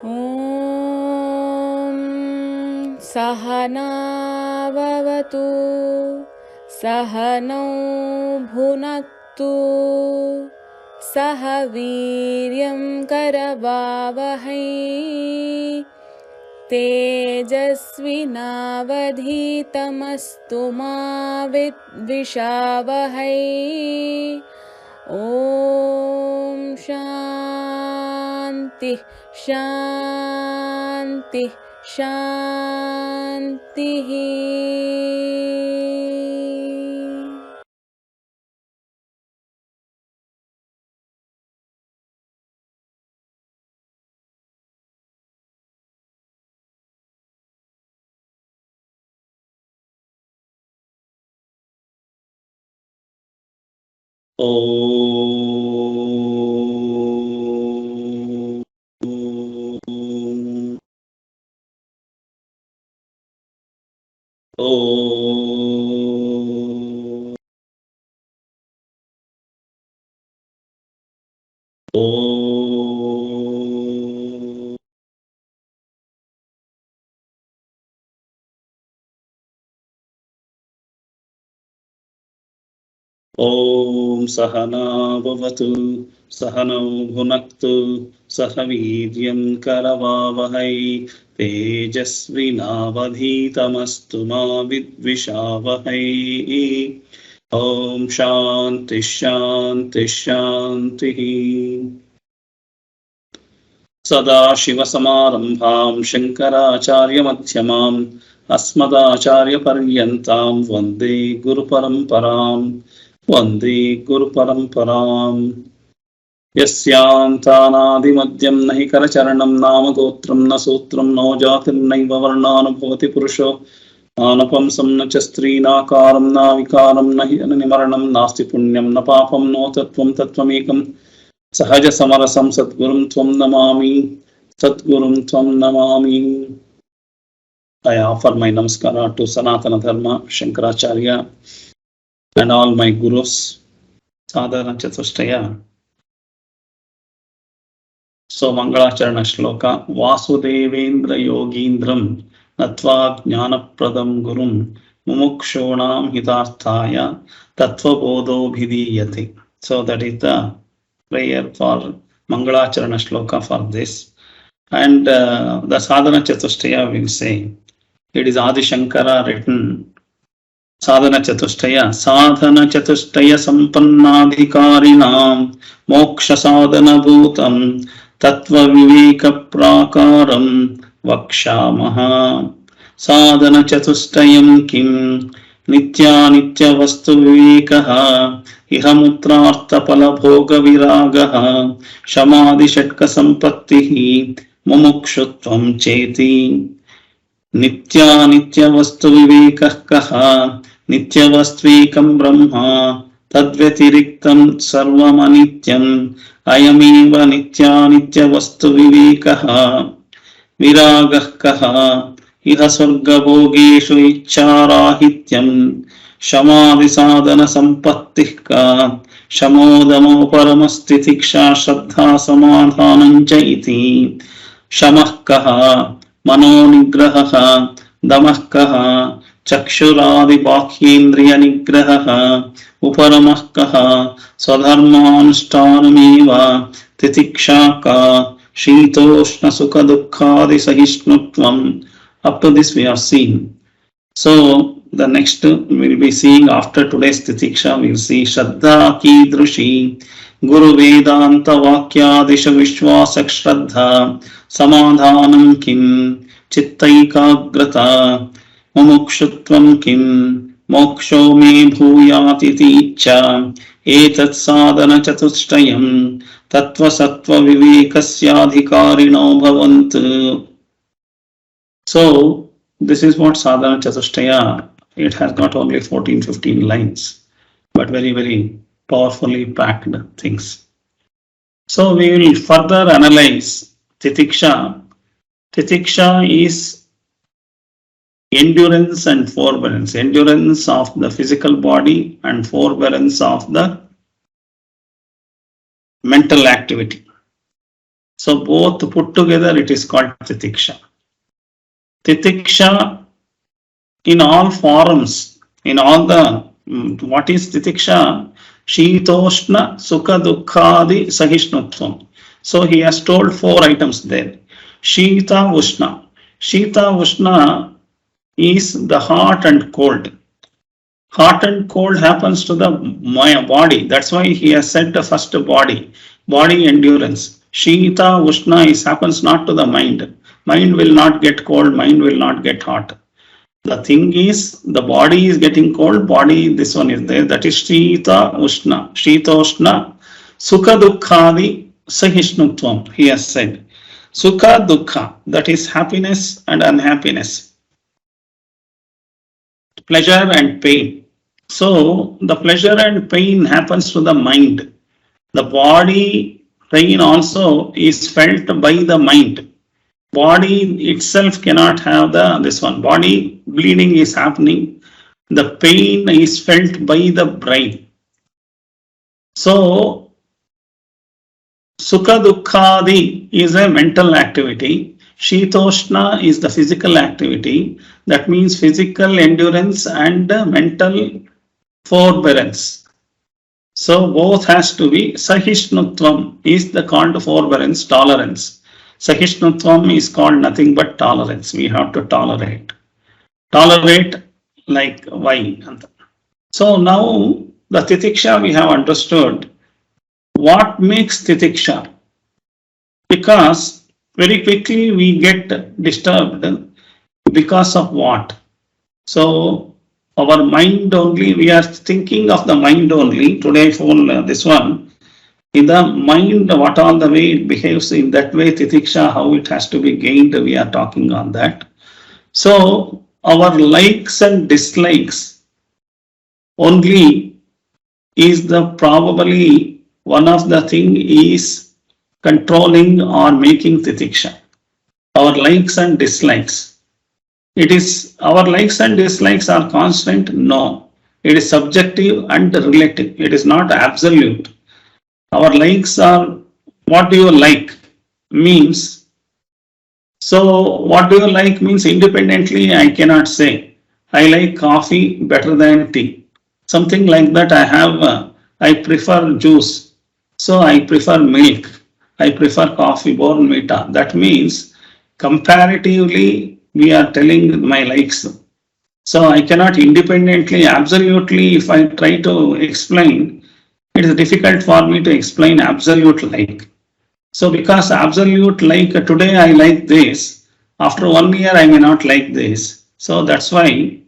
Om Sahana Vavatu Sahanau Bhunaktu Sahaviryam Karavavahai Tejasvinavadhitamastu ma vidvishavahai. Om Shanti Shanti Shanti. Om. Om. Om. Om Sahana Bhavatu Sahanau Bhunaktu Sahaviryam Karavavahai Tejasvinavadhitamastu ma vidvishavahai. Om Shanti Shanti Shanti. Sada Shiva Samarambham Shankaracharya Madhyamam Asmadacharya Paryantam Vande Guru Paramparam Vande Guru Paramparam. Yasyantanadi Madhyam Nahi Karacharanam Nama Gotram Na Sutram No Jatim Naiva Varnana Bhavati Purusho Anapamsam Na Chastri Na Karam Na Vikaram Nahi Ananimaranam Nasti Punyam Na Papam No Tattvam Tattvamekam Sahaja Samarasam Satgurum Tvam Namami Satgurum Tvam Namami. I offer my namaskara to Sanatana Dharma, Shankaracharya, and all my gurus, Sadhana Chatushtaya. So Mangalacharana Shloka Vasudevendra Yogindram Natva Jnanapradam Gurum Mumukshonam Hitarthaya Tattva Bodho Bhidiyate. So that is the prayer for Mangalacharana Shloka for this. And the Sadhana Chatushtaya will say, it is Adi Shankara written Sadhana Chatushtaya Sampannadhikarinam Moksha Sadhana Bhutam Tattva Viveka Prakaram Vakshamaha. Sadhana Chatustayam Kim Nitya Nitya Vastu Vivekaha Ihamutrartha Palabhoga Viragaha Shamadhi Shatka Sampatthi Mumukshutvam Cheti. Nitya Nitya Vastu Vivekah Kaha Nitya Vastvekam Brahma Tadvyatiriktam Sarvam Anityam Ayamiva Nitya Nitya Vastu Vivekaha Viragah Kaha Iha Swarga Bhogeshu Ichcharahityam Shamadhi Sadhana Sampatthi Ka Shamodamo Paramas Titiksha Shraddha Samadhanam Chaiti. Shamah Kaha Mano Nigraha Damah Kaha Chakshuradi Bakhyendriya Nigraha Uparamah Kaha Swadharmanshtanamiva Titiksha Ka Shitoshna Sukha Dukkhadi Sahishnutvam. Up to this we have seen. So the next we will be seeing after today's Titiksha, we will see Shraddha Kidrushi Guru Vedanta Vakyadisha Vishwasak Shraddha Samadhanam Kim Chittaikagrata Mumukshutvam Kim Moksho Me Bhuyati Titiksha Etat Sadhana Chatushtayam Tattva Sattva Vivekasyadhikarino Bhavantu. So this is what Sadhana Chatushtaya, it has got only 14-15 lines, but very, very powerfully packed things. So we will further analyze Titiksha. Titiksha is endurance and forbearance. Endurance of the physical body and forbearance of the mental activity. So both put together it is called Titiksha. Titiksha in all forms, in all the, what is Titiksha? Shitoshna Sukha Dukkhadi Sahishnutvam. So he has told 4 items there. Shita Ushna. Shita Ushna is the hot and cold. Hot and cold happens to the body. That's why he has said the first body endurance. Shita Ushna is happens not to the mind. Mind will not get cold, mind will not get hot. The thing is, the body is getting cold, body, this one is there. That is Shita Ushna. Shita Ushna Sukha Dukkhadi Sahishnutvam, he has said. Sukha Dukkha, that is happiness and unhappiness. Pleasure and pain. So, the pleasure and pain happens to the mind. The body pain also is felt by the mind. Body itself cannot have this one. Body bleeding is happening. The pain is felt by the brain. So, Sukha Dukkhadi is a mental activity. Shitoshna is the physical activity. That means physical endurance and mental forbearance. So both has to be. Sahishnutvam is the called forbearance, tolerance. Sahishnutvam is called nothing but tolerance. We have to tolerate. Tolerate like wine. So now the Titiksha we have understood. What makes Titiksha? Because very quickly we get disturbed because of what? So our mind only, we are thinking of the mind only. Today for this one, in the mind, what all the way it behaves, in that way Titiksha, how it has to be gained, we are talking on that. So our likes and dislikes only is the probably one of the thing is controlling or making Titiksha. Our likes and dislikes. It is, our likes and dislikes are constant? No. It is subjective and relative. It is not absolute. Our likes are, what do you like means, so what do you like means independently I cannot say. I like coffee better than tea. Something like that I have, I prefer juice. So I prefer milk. I prefer coffee, Bournvita. That means comparatively we are telling my likes. So I cannot independently, absolutely, if I try to explain, it is difficult for me to explain absolute like. So because absolute like, today I like this, after 1 year I may not like this. So that's why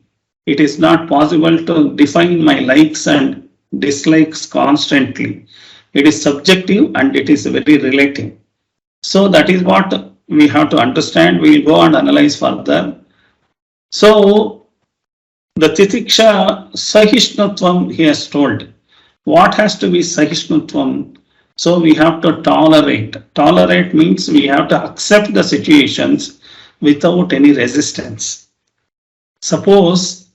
it is not possible to define my likes and dislikes constantly. It is subjective and it is very relative. So that is what we have to understand. We will go and analyze further. So the Titiksha Sahishnutvam he has told. What has to be Sahishnutvam? So we have to tolerate. Tolerate means we have to accept the situations without any resistance. Suppose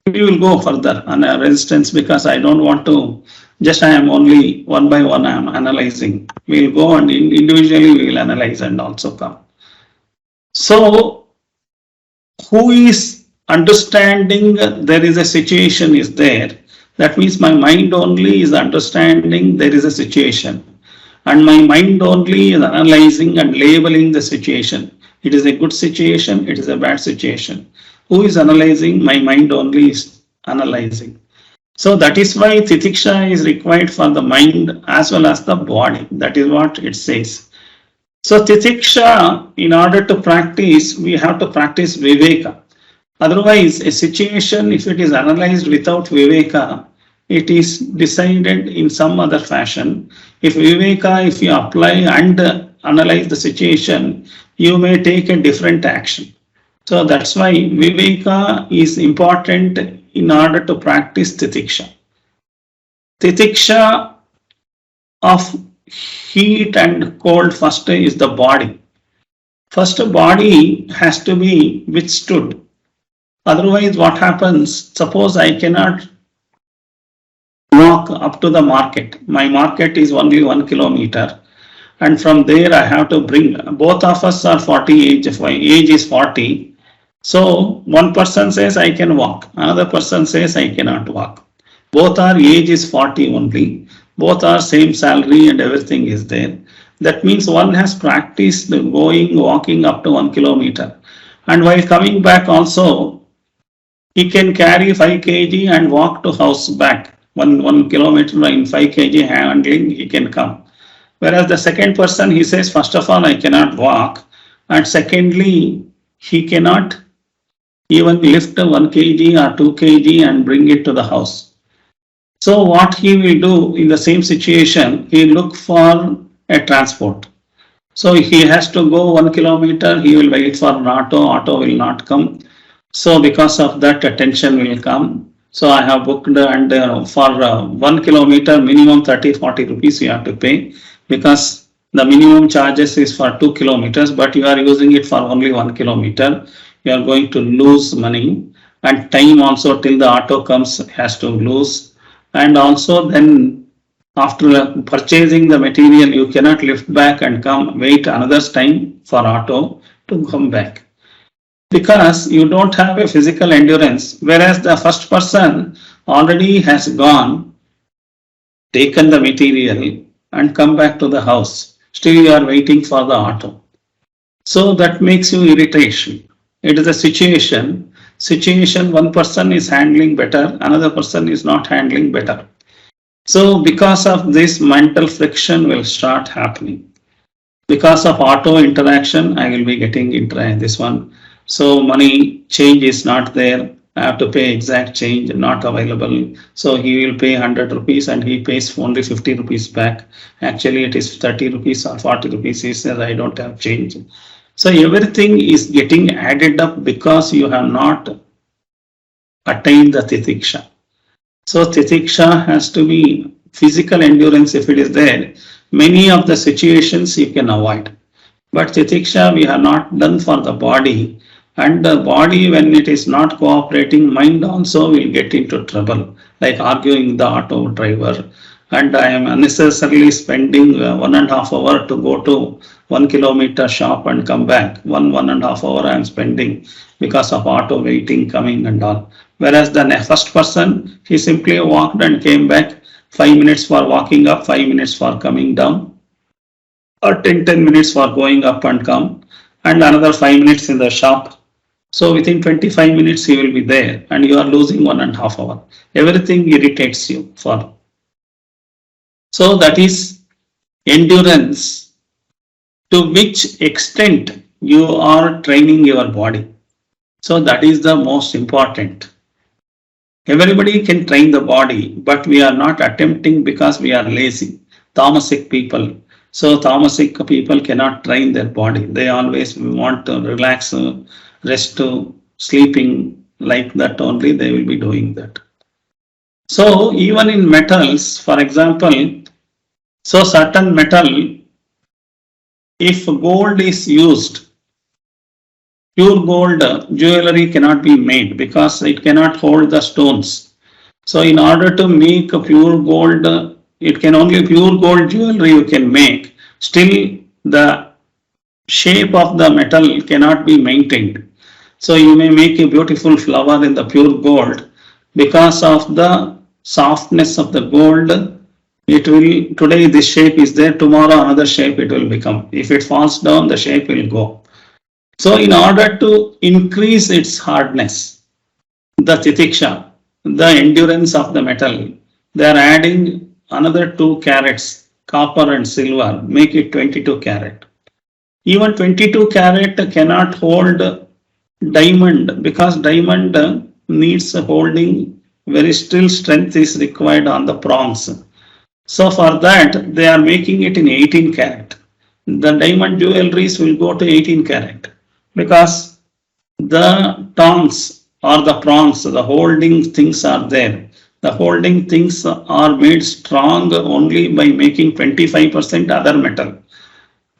we will go further on a resistance because I don't want to, just I am only one by one I am analyzing. We will go and individually we will analyze and also come. So who is understanding there is a situation is there? That means my mind only is understanding there is a situation. And my mind only is analyzing and labeling the situation. It is a good situation, it is a bad situation. Who is analyzing? My mind only is analyzing. So that is why Titiksha is required for the mind as well as the body. That is what it says. So Titiksha, in order to practice, we have to practice Viveka. Otherwise, a situation, if it is analyzed without Viveka, it is decided in some other fashion. If Viveka, if you apply and analyze the situation, you may take a different action. So that's why Viveka is important in order to practice Titiksha. Titiksha of heat and cold first is the body. First body has to be withstood. Otherwise what happens, suppose I cannot walk up to the market. My market is only 1 kilometer. and from there I have to bring, both of us are 40 age, if my age is 40. So one person says I can walk, another person says I cannot walk. Both are age is 40 only, both are same salary and everything is there. That means one has practiced walking up to 1 kilometer. And while coming back also, he can carry 5 kg and walk to house back. 1 kilometer in 5 kg handling, he can come. Whereas the second person, he says, first of all, I cannot walk. And secondly, he cannot even lift 1 kg or 2 kg and bring it to the house. So what he will do in the same situation, he will look for a transport. So he has to go 1 kilometer, he will wait for an auto will not come. So because of that, attention will come. So I have booked, and for 1 kilometer, minimum 30-40 rupees you have to pay, because the minimum charges is for 2 kilometers, but you are using it for only 1 kilometer. You are going to lose money, and time also till the auto comes has to lose. And also then after purchasing the material, you cannot lift back and come wait another time for auto to come back, because you don't have a physical endurance. Whereas the first person already has gone, taken the material and come back to the house. Still you are waiting for the auto. So that makes you irritation. It is a situation. One person is handling better, another person is not handling better. So because of this, mental friction will start happening. Because of auto interaction, I will be getting this one. So money change is not there. I have to pay exact change, not available. So he will pay 100 rupees and he pays only 50 rupees back. Actually, it is 30 rupees or 40 rupees. He says, I don't have change. So everything is getting added up because you have not attained the Titiksha. So Titiksha has to be physical endurance. If it is there, many of the situations you can avoid. But Titiksha we have not done for the body. And the body, when it is not cooperating, mind also will get into trouble, like arguing the auto driver. And I am unnecessarily spending 1.5 hours to go to 1 kilometer shop and come back. 1.5 hours I am spending because of auto waiting, coming and all. Whereas the first person, he simply walked and came back, 5 minutes for walking up, 5 minutes for coming down, or 10 minutes for going up and come, and another 5 minutes in the shop. So within 25 minutes he will be there, and you are losing 1.5 hours. Everything irritates you for. So that is endurance. To which extent you are training your body. So that is the most important. Everybody can train the body, but we are not attempting because we are lazy. Tamasic people. So tamasic people cannot train their body. They always want to relax, rest, sleeping, like that only they will be doing that. So even in metals, for example, so certain metal, if gold is used, pure gold jewelry cannot be made because it cannot hold the stones. So in order to make a pure gold, it can only pure gold jewelry you can make. Still the shape of the metal cannot be maintained. So you may make a beautiful flower in the pure gold. Because of the softness of the gold, it will, today this shape is there, tomorrow another shape it will become. If it falls down, the shape will go. So in order to increase its hardness, the Titiksha, the endurance of the metal, they are adding another 2 carats, copper and silver, make it 22 carat. Even 22 carat cannot hold diamond, because diamond needs holding, very still strength is required on the prongs. So for that they are making it in 18 carat. The diamond jewelries will go to 18 carat because the tongs or the prongs, the holding things are there. The holding things are made strong only by making 25% other metal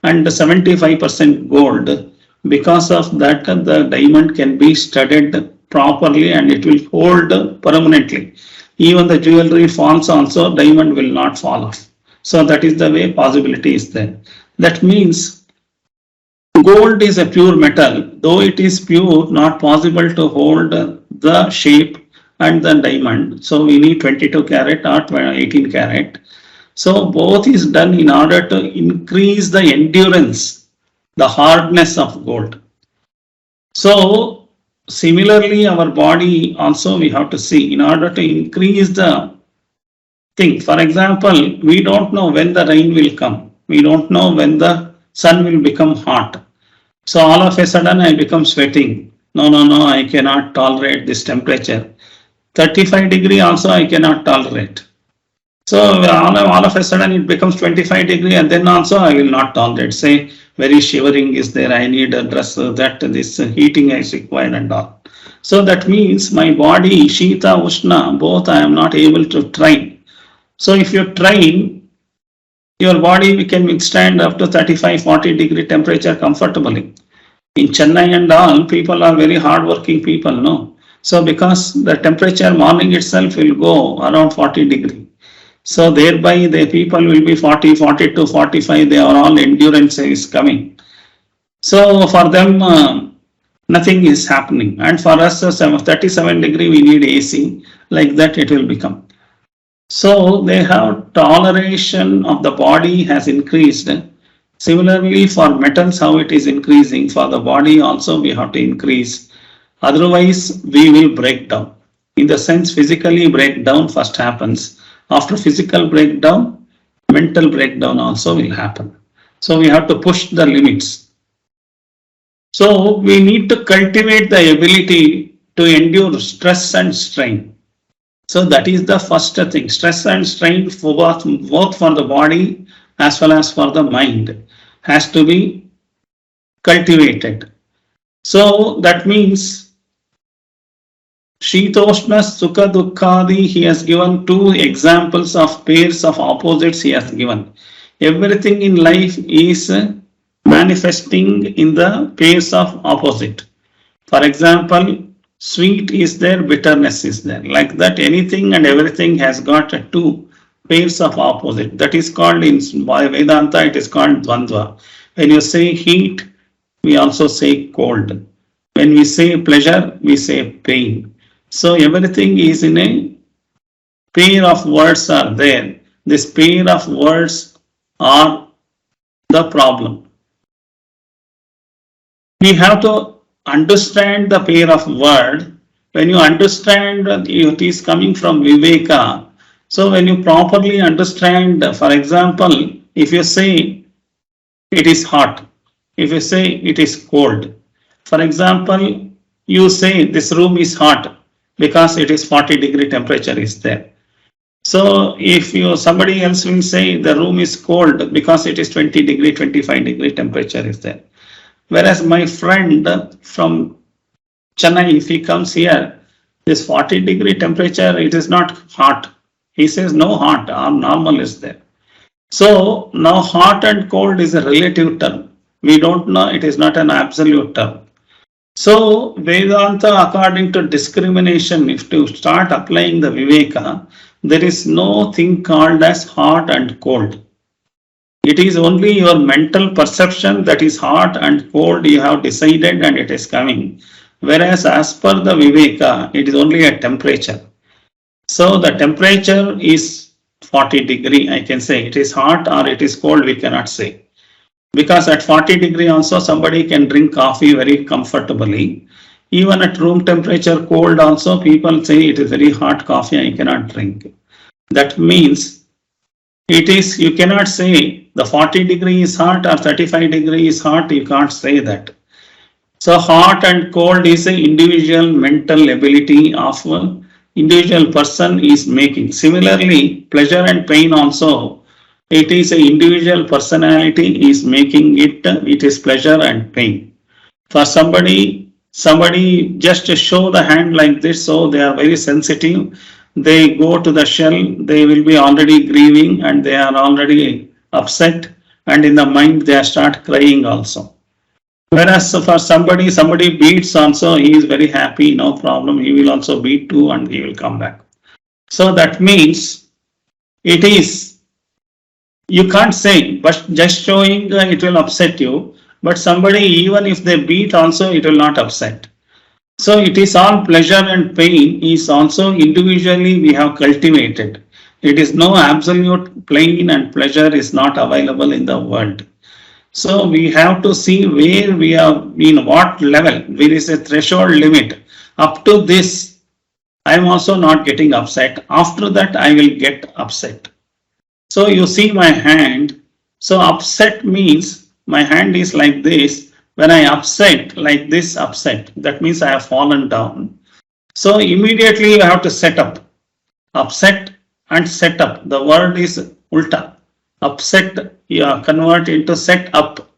and 75% gold. Because of that, the diamond can be studded properly and it will hold permanently. Even the jewelry falls also, diamond will not fall off. So that is the way possibility is there. That means gold is a pure metal, though it is pure, not possible to hold the shape and the diamond. So we need 22 carat or 18 carat. So both is done in order to increase the endurance, the hardness of gold. So similarly, our body also we have to see in order to increase the thing. For example, we don't know when the rain will come. We don't know when the sun will become hot. So all of a sudden I become sweating. No, I cannot tolerate this temperature. 35 degree also I cannot tolerate. So all of a sudden it becomes 25 degree and then also I will not tolerate. Say very shivering is there, I need a dress that this heating is required and all. So that means my body, Shita, Ushna, both I am not able to train. So if you train, your body can withstand up to 35-40 degree temperature comfortably. In Chennai and all, people are very hard-working people, no? So because the temperature morning itself will go around 40 degree. So thereby the people will be 40, 42, 45, they are all endurance is coming. So for them, nothing is happening. And for us, 37 degree, we need AC, like that it will become. So they have toleration of the body has increased. Similarly, for metals, how it is increasing, for the body also we have to increase. Otherwise, we will break down. In the sense, physically breakdown first happens. After physical breakdown, mental breakdown also will happen. So we have to push the limits. So we need to cultivate the ability to endure stress and strain. So that is the first thing. Stress and strain for both for the body as well as for the mind has to be cultivated. So that means Shitoshna, Sukha, Dukkhadi, he has given two examples of pairs of opposites he has given. Everything in life is manifesting in the pairs of opposite. For example, sweet is there, bitterness is there. Like that, anything and everything has got two pairs of opposite. That is called in Vedanta, it is called Dvandva. When you say heat, we also say cold. When we say pleasure, we say pain. So everything is in a pair of words are there. This pair of words are the problem. We have to understand the pair of word. When you understand it is coming from Viveka. So when you properly understand, for example, if you say it is hot, if you say it is cold, for example, you say this room is hot because it is 40 degree temperature is there. So if somebody else will say the room is cold because it is 20 degree, 25 degree temperature is there. Whereas my friend from Chennai, if he comes here, this 40 degree temperature, it is not hot. He says no hot or normal is there. So now hot and cold is a relative term. We don't know, it is not an absolute term. So Vedanta, according to discrimination, if to start applying the Viveka, there is no thing called as hot and cold. It is only your mental perception that is hot and cold you have decided and it is coming. Whereas as per the Viveka, it is only a temperature. So the temperature is 40 degree, I can say it is hot or it is cold, we cannot say. Because at 40 degree also somebody can drink coffee very comfortably. Even at room temperature cold also people say it is very hot coffee, I cannot drink. That means it is, you cannot say the 40 degree is hot or 35 degree is hot, you can't say that. So hot and cold is an individual mental ability of an individual person is making. Similarly, pleasure and pain also, it is an individual personality is making it, it is pleasure and pain. For somebody just to show the hand like this, so they are very sensitive, they go to the shell, they will be already grieving and they are already upset, and in the mind they start crying also. Whereas for somebody beats also, he is very happy, no problem, he will also beat too and he will come back. So that means it is You can't say, but just showing it will upset you. But somebody, even if they beat also, it will not upset. So it is all pleasure and pain is also individually we have cultivated. It is no absolute pain and pleasure is not available in the world. So we have to see where we are, in what level, there is a threshold limit. Up to this, I am also not getting upset. After that, I will get upset. So you see my hand. So upset means my hand is like this. When I upset, like this upset, that means I have fallen down. So immediately you have to set up. Upset and set up. The word is ulta. Upset, you convert into set up.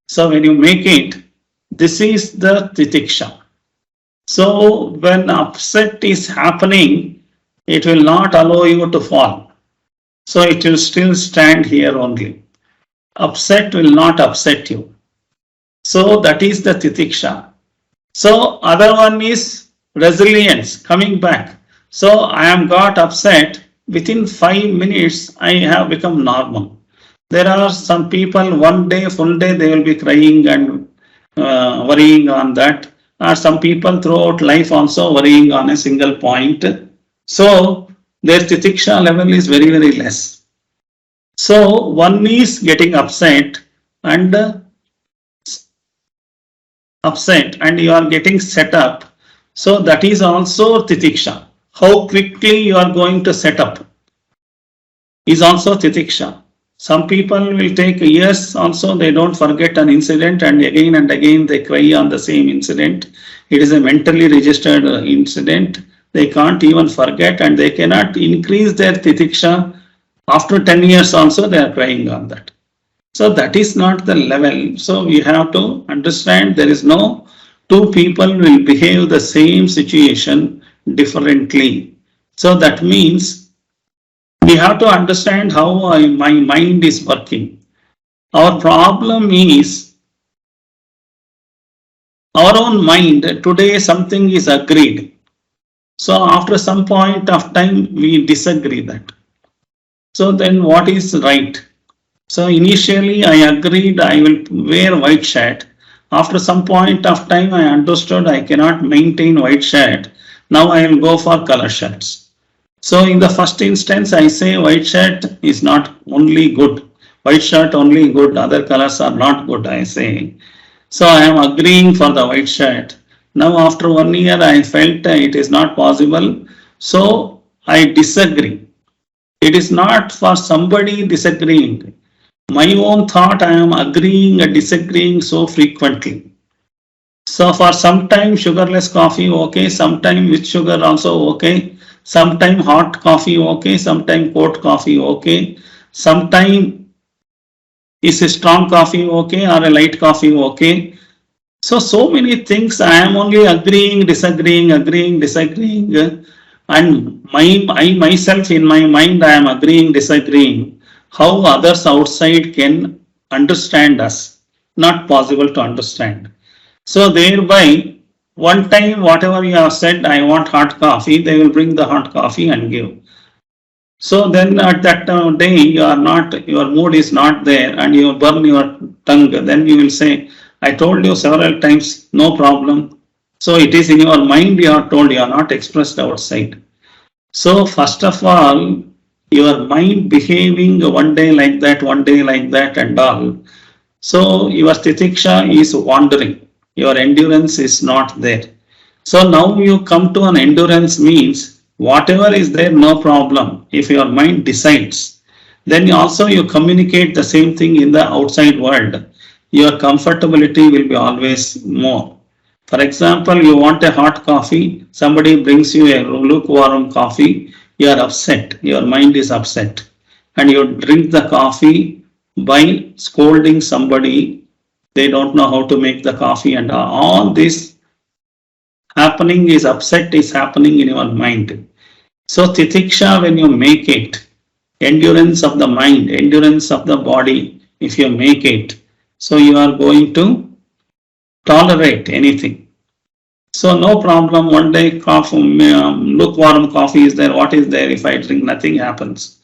So when you make it, this is the Titiksha. So when upset is happening, it will not allow you to fall. So it will still stand here only. Upset will not upset you. So that is the Titiksha. So other one is resilience, coming back. So I am got upset, within 5 minutes I have become normal. There are some people, one day, full day, they will be crying and worrying on that. Or some people throughout life also worrying on a single point. So their Titiksha level is very, very less. So one is getting upset and you are getting set up. So that is also Titiksha. How quickly you are going to set up is also Titiksha. Some people will take years also, they don't forget an incident and again they cry on the same incident. It is a mentally registered incident. They can't even forget and they cannot increase their Titiksha. After 10 years also they are crying on that. So that is not the level. So we have to understand there is no two people will behave the same situation differently. So that means we have to understand how my mind is working. Our problem is our own mind. Today something is agreed. So after some point of time we disagree that. So then what is right? So initially I agreed I will wear white shirt. After some point of time I understood I cannot maintain white shirt. Now I will go for color shirts. So in the first instance I say white shirt is not only good. White shirt only good, other colors are not good, I say. So I am agreeing for the white shirt. Now after 1 year I felt it is not possible. So I disagree. It is not for somebody disagreeing. My own thought I am agreeing and disagreeing so frequently. So for some time sugarless coffee okay, sometime with sugar also okay, sometime hot coffee okay, sometime cold coffee okay, sometime is a strong coffee okay or a light coffee okay. So many things I am only agreeing, disagreeing, agreeing, disagreeing, and I myself in my mind I am agreeing, disagreeing. How others outside can understand us? Not possible to understand. So thereby, one time whatever you have said, I want hot coffee, they will bring the hot coffee and give. So then at that day you are not, your mood is not there and you burn your tongue. Then you will say, I told you several times, no problem. So it is in your mind you are told, you are not expressed outside. So first of all, your mind behaving one day like that and all. So your Titiksha is wandering. Your endurance is not there. So now you come to an endurance means whatever is there, no problem. If your mind decides, then also you communicate the same thing in the outside world. Your comfortability will be always more. For example, you want a hot coffee, somebody brings you a lukewarm coffee, you are upset, your mind is upset, and you drink the coffee by scolding somebody, they don't know how to make the coffee, and all this happening is upset is happening in your mind. So Titiksha, when you make it, endurance of the mind, endurance of the body, if you make it, so you are going to tolerate anything. So no problem, one day coffee, lukewarm coffee is there, what is there, if I drink nothing happens.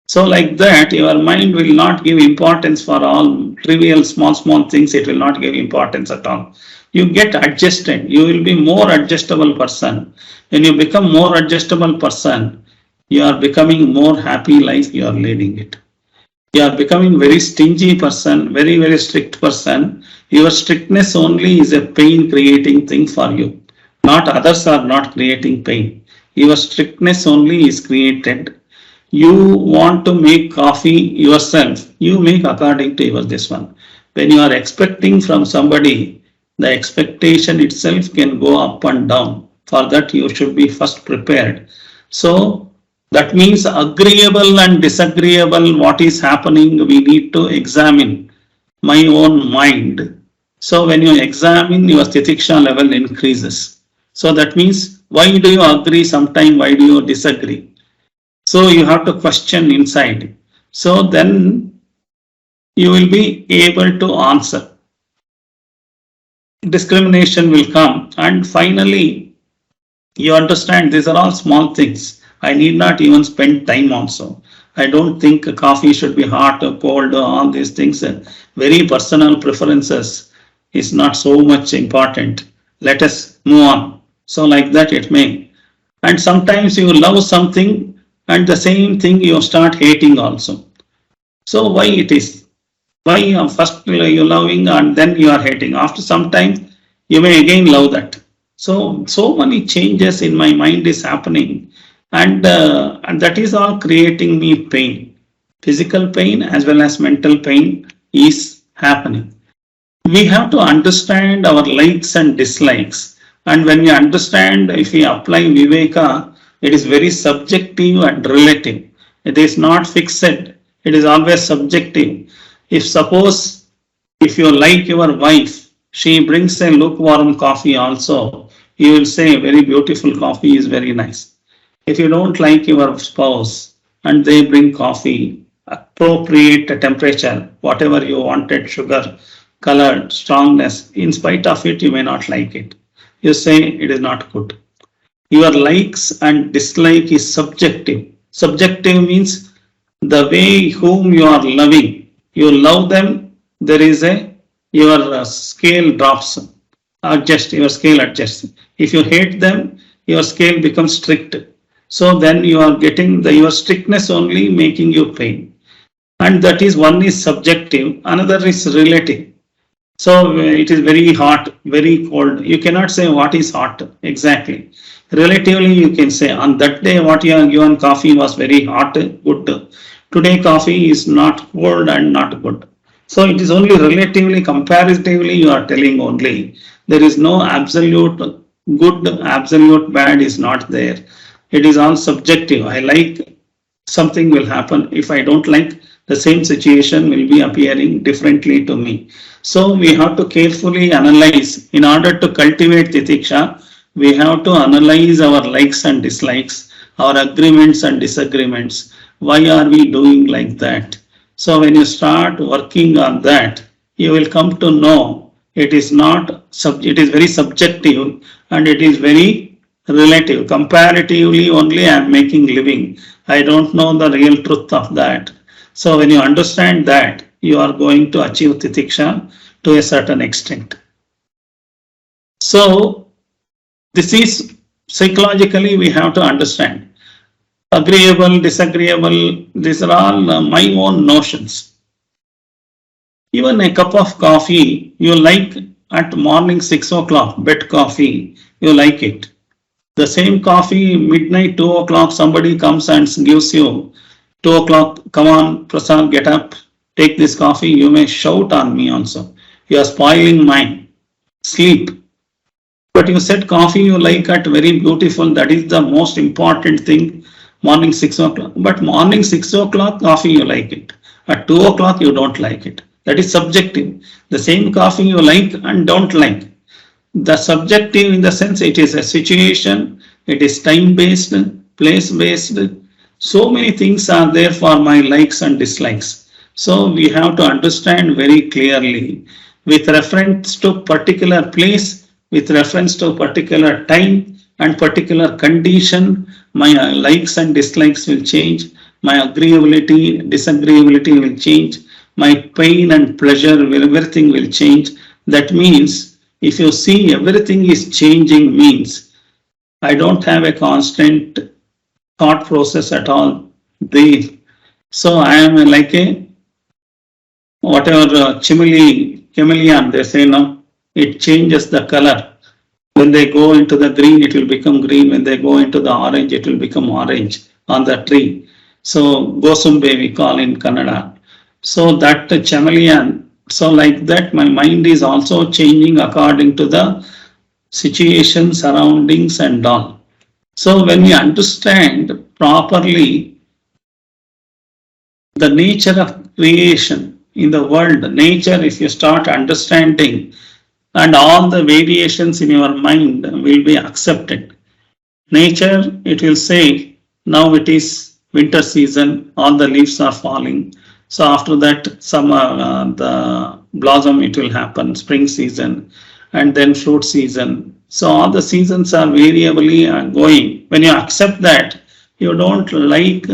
So like that, your mind will not give importance for all trivial small things. It will not give importance at all. You get adjusted. You will be more adjustable person. When you become more adjustable person, you are becoming more happy life you are leading it. You are becoming very stingy person, very strict person. Your strictness only is a pain creating thing for you. Not others are not creating pain. Your strictness only is created. You want to make coffee yourself, you make according to your this one. When you are expecting from somebody, the expectation itself can go up and down. For that you should be first prepared. So that means agreeable and disagreeable, what is happening, we need to examine my own mind. So when you examine, your Titiksha level increases. So that means, why do you agree sometime, why do you disagree? So you have to question inside. So then you will be able to answer. Discrimination will come, and finally you understand these are all small things. I need not even spend time also. I don't think coffee should be hot or cold or all these things. Very personal preferences is not so much important. Let us move on. So like that it may. And sometimes you love something and the same thing you start hating also. So why it is? Why first you loving and then you are hating? After some time you may again love that. So many changes in my mind is happening, and that is all creating me pain. Physical pain as well as mental pain is happening. We have to understand our likes and dislikes, and when we understand, if we apply Viveka, it is very subjective and relative. It is not fixed. It is always subjective. If you like your wife, she brings a lukewarm coffee also, you will say very beautiful coffee is very nice. If you don't like your spouse and they bring coffee, appropriate temperature, whatever you wanted, sugar, color, strongness, in spite of it, you may not like it. You say it is not good. Your likes and dislike is subjective. Subjective means the way whom you are loving. You love them, there is your scale drops. Your scale adjusts. If you hate them, your scale becomes strict. So then you are getting your strictness only making you pain. And that is, one is subjective, another is relative. So it is very hot, very cold. You cannot say what is hot exactly. Relatively, you can say on that day what you are given coffee was very hot, good. Today coffee is not cold and not good. So it is only relatively, comparatively you are telling only. There is no absolute good, absolute bad is not there. It is all subjective. I like something will happen. If I don't like, the same situation will be appearing differently to me. So we have to carefully analyze. In order to cultivate Titiksha, we have to analyze our likes and dislikes, our agreements and disagreements. Why are we doing like that? So when you start working on that, you will come to know it is very subjective and it is very relative. Comparatively only I am making living. I don't know the real truth of that. So when you understand that, you are going to achieve Titiksha to a certain extent. So this is psychologically we have to understand. Agreeable, disagreeable, these are all my own notions. Even a cup of coffee, you like at morning 6 o'clock, bed coffee, you like it. The same coffee, midnight 2 o'clock, somebody comes and gives you 2 o'clock, come on, Prasad, get up, take this coffee, you may shout on me also. You are spoiling my sleep. But you said coffee you like at very beautiful, that is the most important thing, morning 6 o'clock. But morning 6 o'clock coffee you like it. At 2 o'clock you don't like it. That is subjective. The same coffee you like and don't like. The subjective in the sense it is a situation, it is time based, place based. So many things are there for my likes and dislikes. So we have to understand very clearly with reference to particular place, with reference to particular time and particular condition, my likes and dislikes will change. my agreeability, disagreeability will change, my pain and pleasure, everything will change. That means if you see everything is changing means I don't have a constant thought process at all there. So I am like a whatever chameleon they say now, it changes the color. When they go into the green, it will become green. When they go into the orange, it will become orange on the tree. So Gosumbe we call in Kannada. So that chameleon, so like that my mind is also changing according to the situation, surroundings and all. So when we understand properly the nature of creation in the world, nature, if you start understanding, and all the variations in your mind will be accepted. Nature, it will say, now it is winter season, all the leaves are falling. So after that, summer, the blossom, it will happen, spring season, and then fruit season. So all the seasons are variably going. When you accept that, you don't like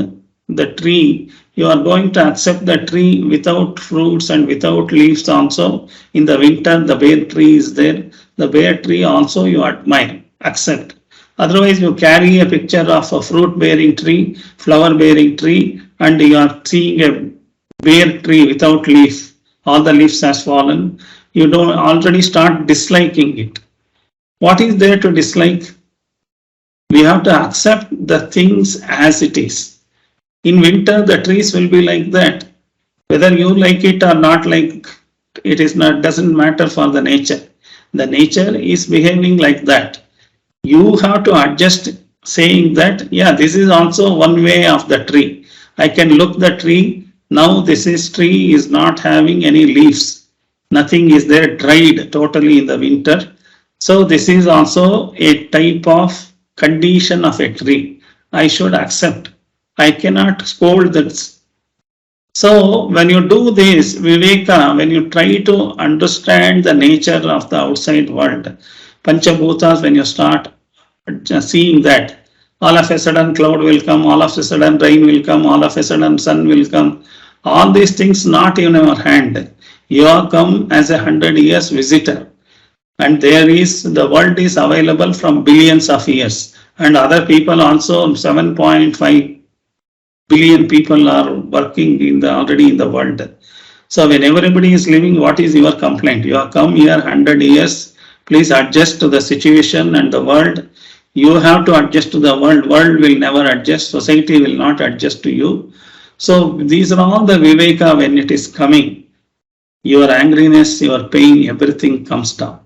the tree, you are going to accept the tree without fruits and without leaves also. In the winter, the bare tree is there. The bare tree also you admire, accept. Otherwise, you carry a picture of a fruit-bearing tree, flower-bearing tree, and you are seeing a bare tree without leaf. All the leaves has fallen. You don't already start disliking it. What is there to dislike? We have to accept the things as it is. In winter, the trees will be like that. Whether you like it or not like it is not, doesn't matter for the nature. The nature is behaving like that. You have to adjust saying that, yeah, this is also one way of the tree. I can look the tree. Now this tree is not having any leaves. Nothing is there, dried totally in the winter. So this is also a type of condition of a tree. I should accept. I cannot scold that. So when you do this, Viveka, when you try to understand the nature of the outside world, Panchabhutas, when you start seeing that, all of a sudden cloud will come, all of a sudden rain will come, all of a sudden sun will come. All these things not in your hand. You have come as 100 years visitor. And the world is available from billions of years. And other people also, 7.5 billion people are working already in the world. So when everybody is living, what is your complaint? You have come here 100 years. Please adjust to the situation and the world. You have to adjust to the world. World will never adjust. Society will not adjust to you. So these are all the Viveka when it is coming. Your angriness, your pain, everything comes down.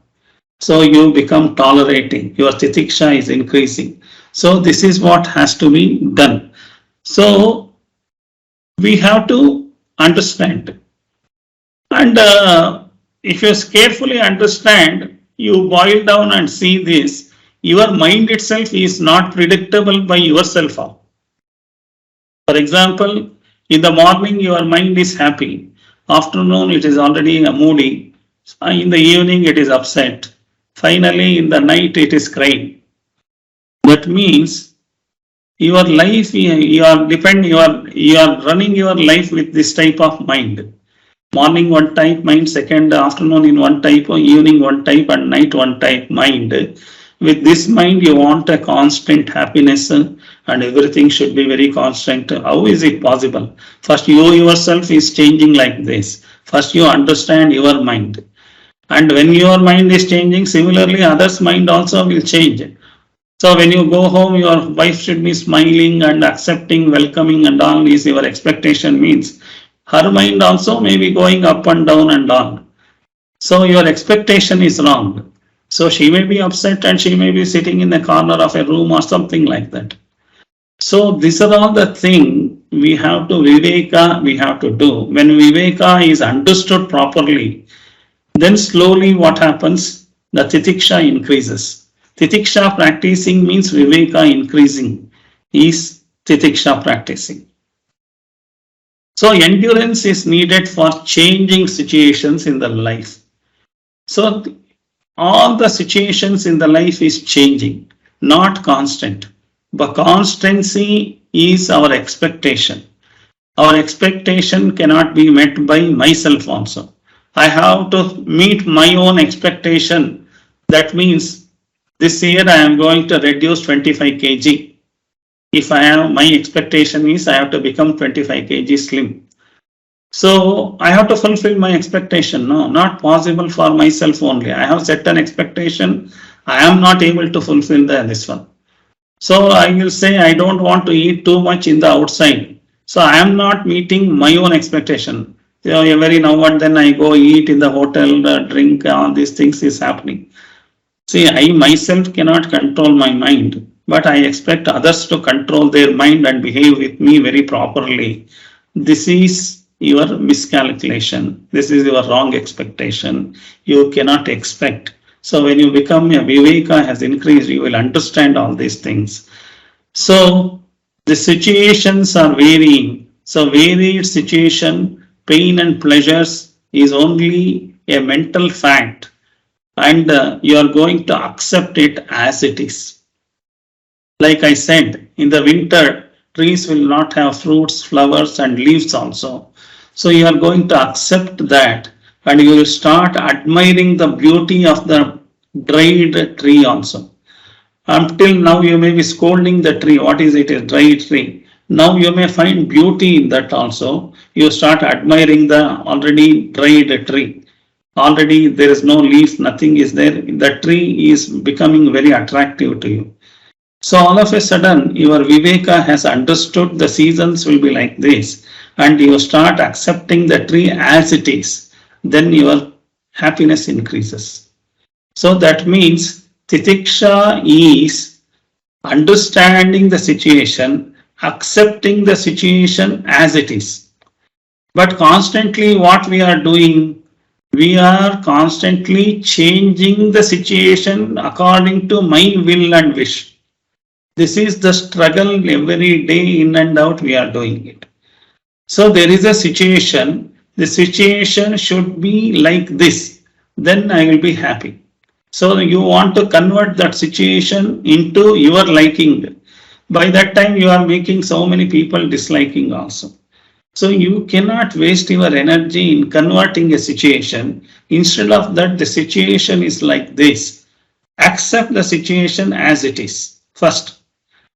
So you become tolerating. Your Titiksha is increasing. So this is what has to be done. So we have to understand. And if you carefully understand, you boil down and see this, your mind itself is not predictable by yourself. For example, in the morning your mind is happy, afternoon it is already moody, in the evening it is upset, finally in the night it is crying. That means your life, you are running your life with this type of mind. Morning one type mind, second afternoon in one type, evening one type, and night one type mind. With this mind you want a constant happiness and everything should be very constant. How is it possible? First you yourself is changing like this. First you understand your mind. And when your mind is changing, similarly others' mind also will change. So when you go home, your wife should be smiling and accepting, welcoming and all is your expectation means. Her mind also may be going up and down and on. So your expectation is wrong. So she may be upset and she may be sitting in the corner of a room or something like that. So these are all the things we have to Viveka, we have to do. When Viveka is understood properly, then slowly what happens? The Titiksha increases. Titiksha practicing means Viveka increasing is Titiksha practicing. So endurance is needed for changing situations in the life. So all the situations in the life is changing, not constant. But constancy is our expectation. Our expectation cannot be met by myself also. I have to meet my own expectation. That means this year I am going to reduce 25 kg. If I have, my expectation is I have to become 25 kg slim. So I have to fulfill my expectation. No, not possible for myself only. I have set an expectation. I am not able to fulfill this one. So I will say I don't want to eat too much in the outside. So I am not meeting my own expectation. You know, every now and then I go eat in the hotel, drink, all these things is happening. See, I myself cannot control my mind, but I expect others to control their mind and behave with me very properly. This is your miscalculation. This is your wrong expectation. You cannot expect. So when you become a Viveka has increased, you will understand all these things. So the situations are varying. So varied situation, pain and pleasures is only a mental fact, and you are going to accept it as it is. Like I said, in the winter, trees will not have fruits, flowers and leaves also. So you are going to accept that, and you will start admiring the beauty of the dried tree also. Until now you may be scolding the tree, what is it, a dry tree. Now you may find beauty in that also. You start admiring the already dried tree. Already there is no leaf, nothing is there. The tree is becoming very attractive to you. So all of a sudden your Viveka has understood the seasons will be like this, and you start accepting the tree as it is. Then your happiness increases. So that means Titiksha is understanding the situation, accepting the situation as it is. But constantly what we are doing, we are constantly changing the situation according to my will and wish. This is the struggle every day, in and out we are doing it. So there is a situation, the situation should be like this, then I will be happy. So you want to convert that situation into your liking. By that time you are making so many people disliking also. So you cannot waste your energy in converting a situation. Instead of that, the situation is like this. Accept the situation as it is first.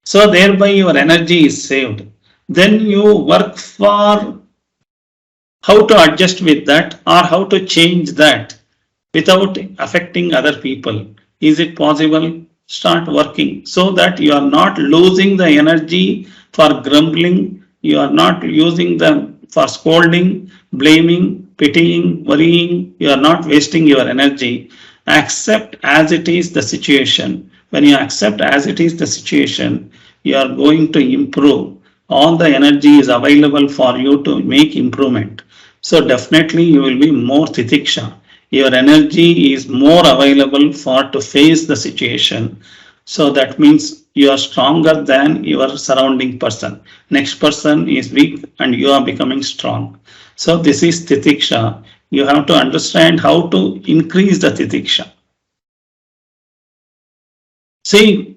So thereby your energy is saved. Then you work for how to adjust with that or how to change that without affecting other people. Is it possible? Start working so that you are not losing the energy for grumbling. You are not using them for scolding, blaming, pitying, worrying. You are not wasting your energy. Accept as it is the situation. When you accept as it is the situation, you are going to improve. All the energy is available for you to make improvement. So definitely you will be more Titiksha. Your energy is more available for to face the situation. So that means you are stronger than your surrounding person. Next person is weak and you are becoming strong. So this is Titiksha. You have to understand how to increase the Titiksha. See,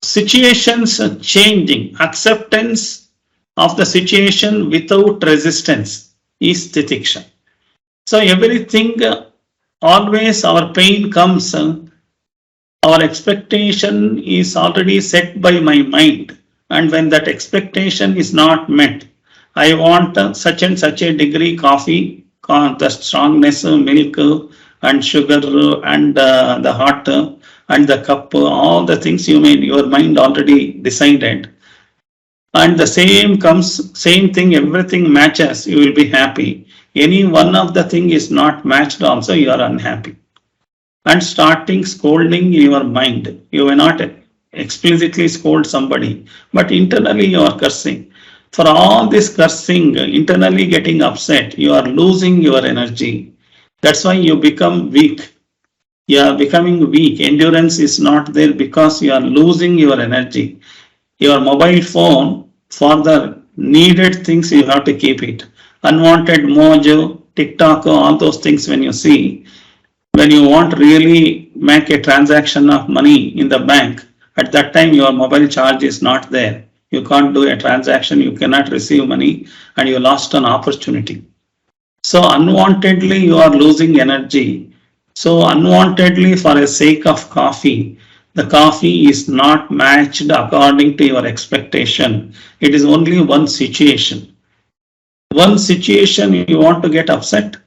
situations are changing. Acceptance of the situation without resistance is Titiksha. So everything, always our pain comes, our expectation is already set by my mind, and when that expectation is not met, I want such and such a degree coffee, the strongness, milk and sugar and the hot and the cup, all the things your mind already decided. And the same comes, same thing, everything matches, you will be happy. Any one of the thing is not matched also, you are unhappy. And starting scolding in your mind, you will not explicitly scold somebody, but internally you are cursing. For all this cursing, internally getting upset, you are losing your energy. That's why you become weak. You are becoming weak. Endurance is not there because you are losing your energy. Your mobile phone, for the needed things you have to keep it. Unwanted mojo, TikTok, all those things when you see, when you want really make a transaction of money in the bank, at that time your mobile charge is not there. You can't do a transaction, you cannot receive money, and you lost an opportunity. So unwantedly you are losing energy. So unwantedly, for the sake of coffee, the coffee is not matched according to your expectation. It is only one situation. One situation you want to get upset.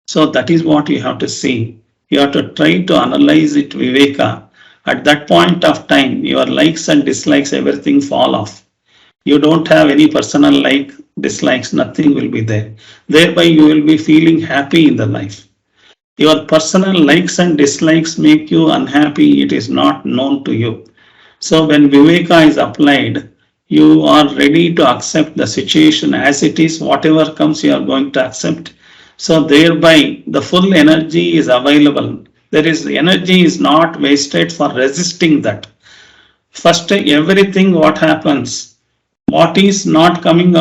So that is what you have to see. You have to try to analyze it, Viveka. At that point of time, your likes and dislikes, everything fall off. You don't have any personal like, dislikes, nothing will be there. Thereby you will be feeling happy in the life. Your personal likes and dislikes make you unhappy, it is not known to you. So when Viveka is applied, you are ready to accept the situation as it is, whatever comes you are going to accept. So thereby the full energy is available. Energy is not wasted for resisting that. First, everything what happens, what is not coming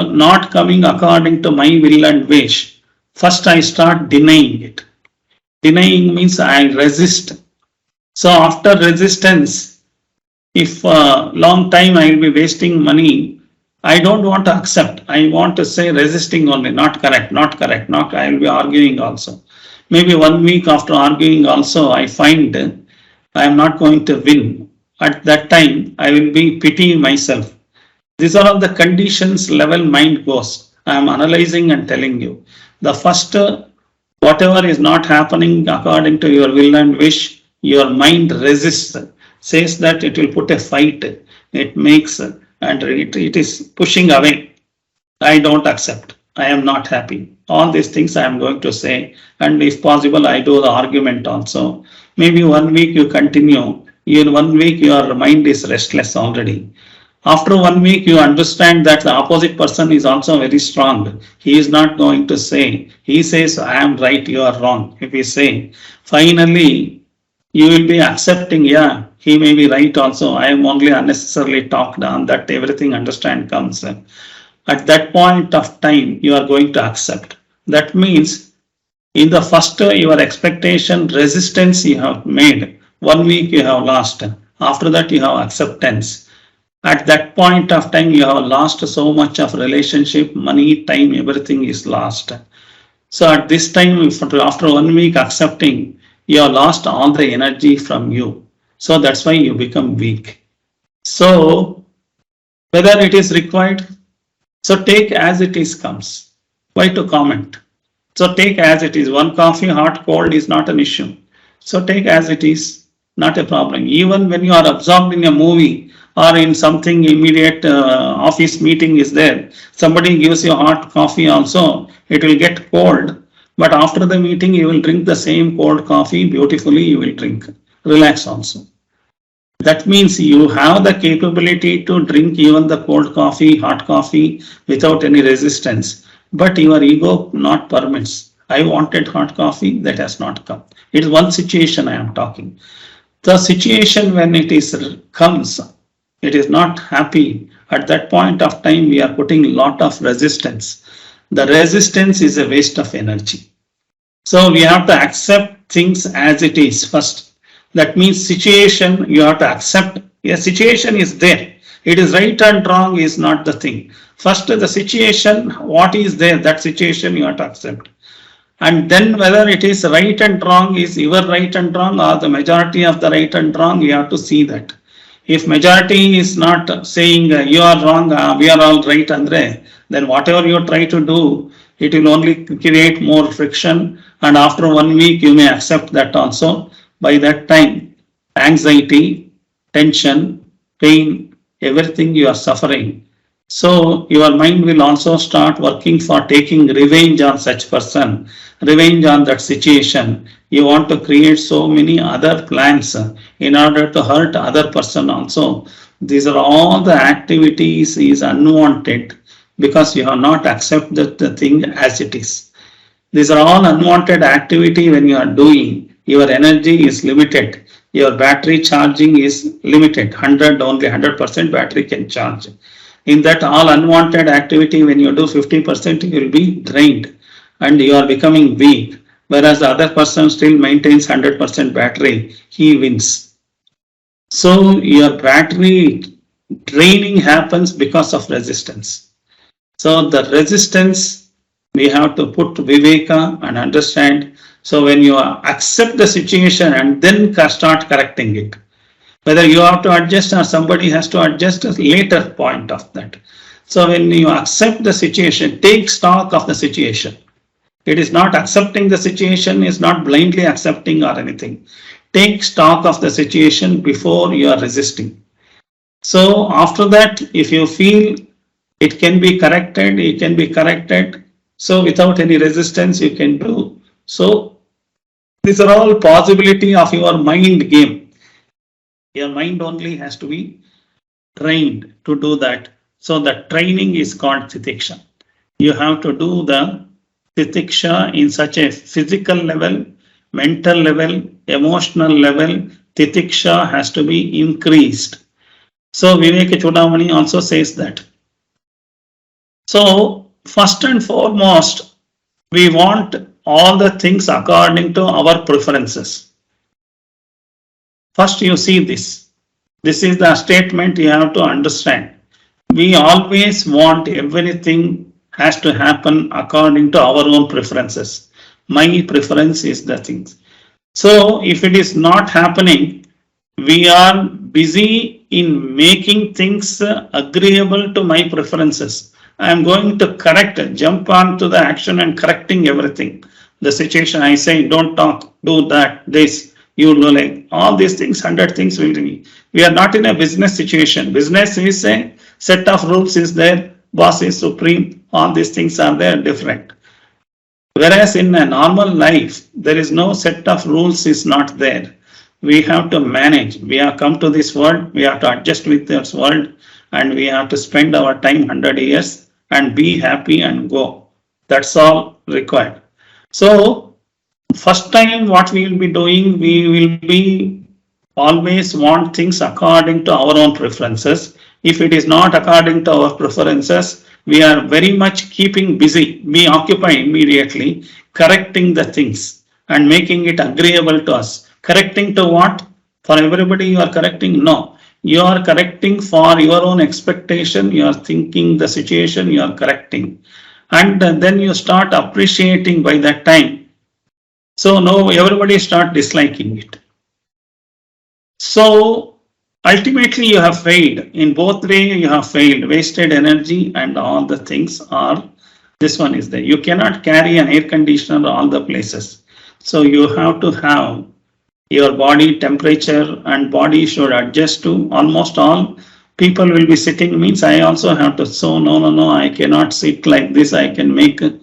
according to my will and wish, first I start denying it. Denying means I resist. So after resistance, if long time I will be wasting money, I don't want to accept. I want to say resisting only, not correct, I will be arguing also. Maybe 1 week after arguing also, I find I am not going to win. At that time, I will be pitying myself. These are all the conditions level mind goes. I am analyzing and telling you. The first, whatever is not happening according to your will and wish, your mind resists, says that it will put a fight, it makes, and it is pushing away. I don't accept. I am not happy. All these things I am going to say, and if possible, I do the argument also. Maybe 1 week you continue. In 1 week, your mind is restless already. After 1 week, you understand that the opposite person is also very strong. He is not going to say, he says, I am right, you are wrong. If he say, finally, you will be accepting, yeah, he may be right also. I am only unnecessarily talked on that, everything understand comes. At that point of time, you are going to accept. That means, in the first, your expectation, resistance you have made. 1 week you have lost. After that, you have acceptance. At that point of time, you have lost so much of relationship, money, time, everything is lost. So at this time, after 1 week accepting, you have lost all the energy from you. So that's why you become weak. So whether it is required, so take as it is comes. Why to comment? So take as it is. 1 coffee, hot, cold is not an issue. So take as it is, not a problem. Even when you are absorbed in a movie or in something immediate office meeting is there, somebody gives you hot coffee also, it will get cold. But after the meeting, you will drink the same cold coffee, beautifully you will drink. Relax also. That means you have the capability to drink even the cold coffee, hot coffee without any resistance. But your ego not permits. I wanted hot coffee, that has not come. It is one situation I am talking. The situation when it is comes, it is not happy. At that point of time, we are putting a lot of resistance. The resistance is a waste of energy. So we have to accept things as it is first. That means situation, you have to accept. A situation is there. It is right and wrong is not the thing. First, the situation, what is there, that situation you have to accept. And then whether it is right and wrong is your right and wrong or the majority of the right and wrong, you have to see that. If majority is not saying you are wrong, we are all right, Andre, then whatever you try to do, it will only create more friction. And after 1 week, you may accept that also. By that time, anxiety, tension, pain, everything you are suffering. So your mind will also start working for taking revenge on such person, revenge on that situation. You want to create so many other plans in order to hurt other person also. These are all the activities is unwanted because you have not accepted the thing as it is. These are all unwanted activity when you are doing. Your energy is limited. Your battery charging is limited. 100, only 100% battery can charge. In that all unwanted activity, when you do 50%, you will be drained and you are becoming weak. Whereas the other person still maintains 100% battery, he wins. So your battery draining happens because of resistance. So the resistance, we have to put Viveka and understand. So when you accept the situation and then start correcting it, whether you have to adjust or somebody has to adjust a later point of that. So when you accept the situation, take stock of the situation. It is not accepting the situation, is not blindly accepting or anything. Take stock of the situation before you are resisting. So after that, if you feel it can be corrected, it can be corrected. So without any resistance, you can do. So these are all possibility of your mind game. Your mind only has to be trained to do that. So the training is called Titiksha. You have to do the Titiksha in such a physical level, mental level, emotional level. Titiksha has to be increased. So Viveka Chudamani also says that. So first and foremost, we want all the things according to our preferences. First you see this. This is the statement you have to understand. We always want everything has to happen according to our own preferences. My preference is the things. So if it is not happening, we are busy in making things agreeable to my preferences. I am going to correct, jump on to the action and correcting everything. The situation, I say, don't talk, do that, this, you do like, all these things, 100 things will be. We are not in a business situation. Business is a set of rules is there, boss is supreme, all these things are there, different. Whereas in a normal life, there is no set of rules is not there. We have to manage. We have come to this world, we have to adjust with this world, and we have to spend our time 100 years and be happy and go. That's all required. So first time what we will be doing, we will be always want things according to our own preferences. If it is not according to our preferences, we are very much keeping busy, be occupied immediately, correcting the things and making it agreeable to us. Correcting to what? For everybody you are correcting? No. You are correcting for your own expectation, you are thinking the situation, you are correcting. And then you start appreciating by that time. So now everybody start disliking it. So ultimately you have failed. In both ways you have failed. Wasted energy and all the things are, this one is there. You cannot carry an air conditioner all the places. So you have to have your body temperature and body should adjust to almost all. People will be sitting means I also have to, so no, I cannot sit like this, I can make, it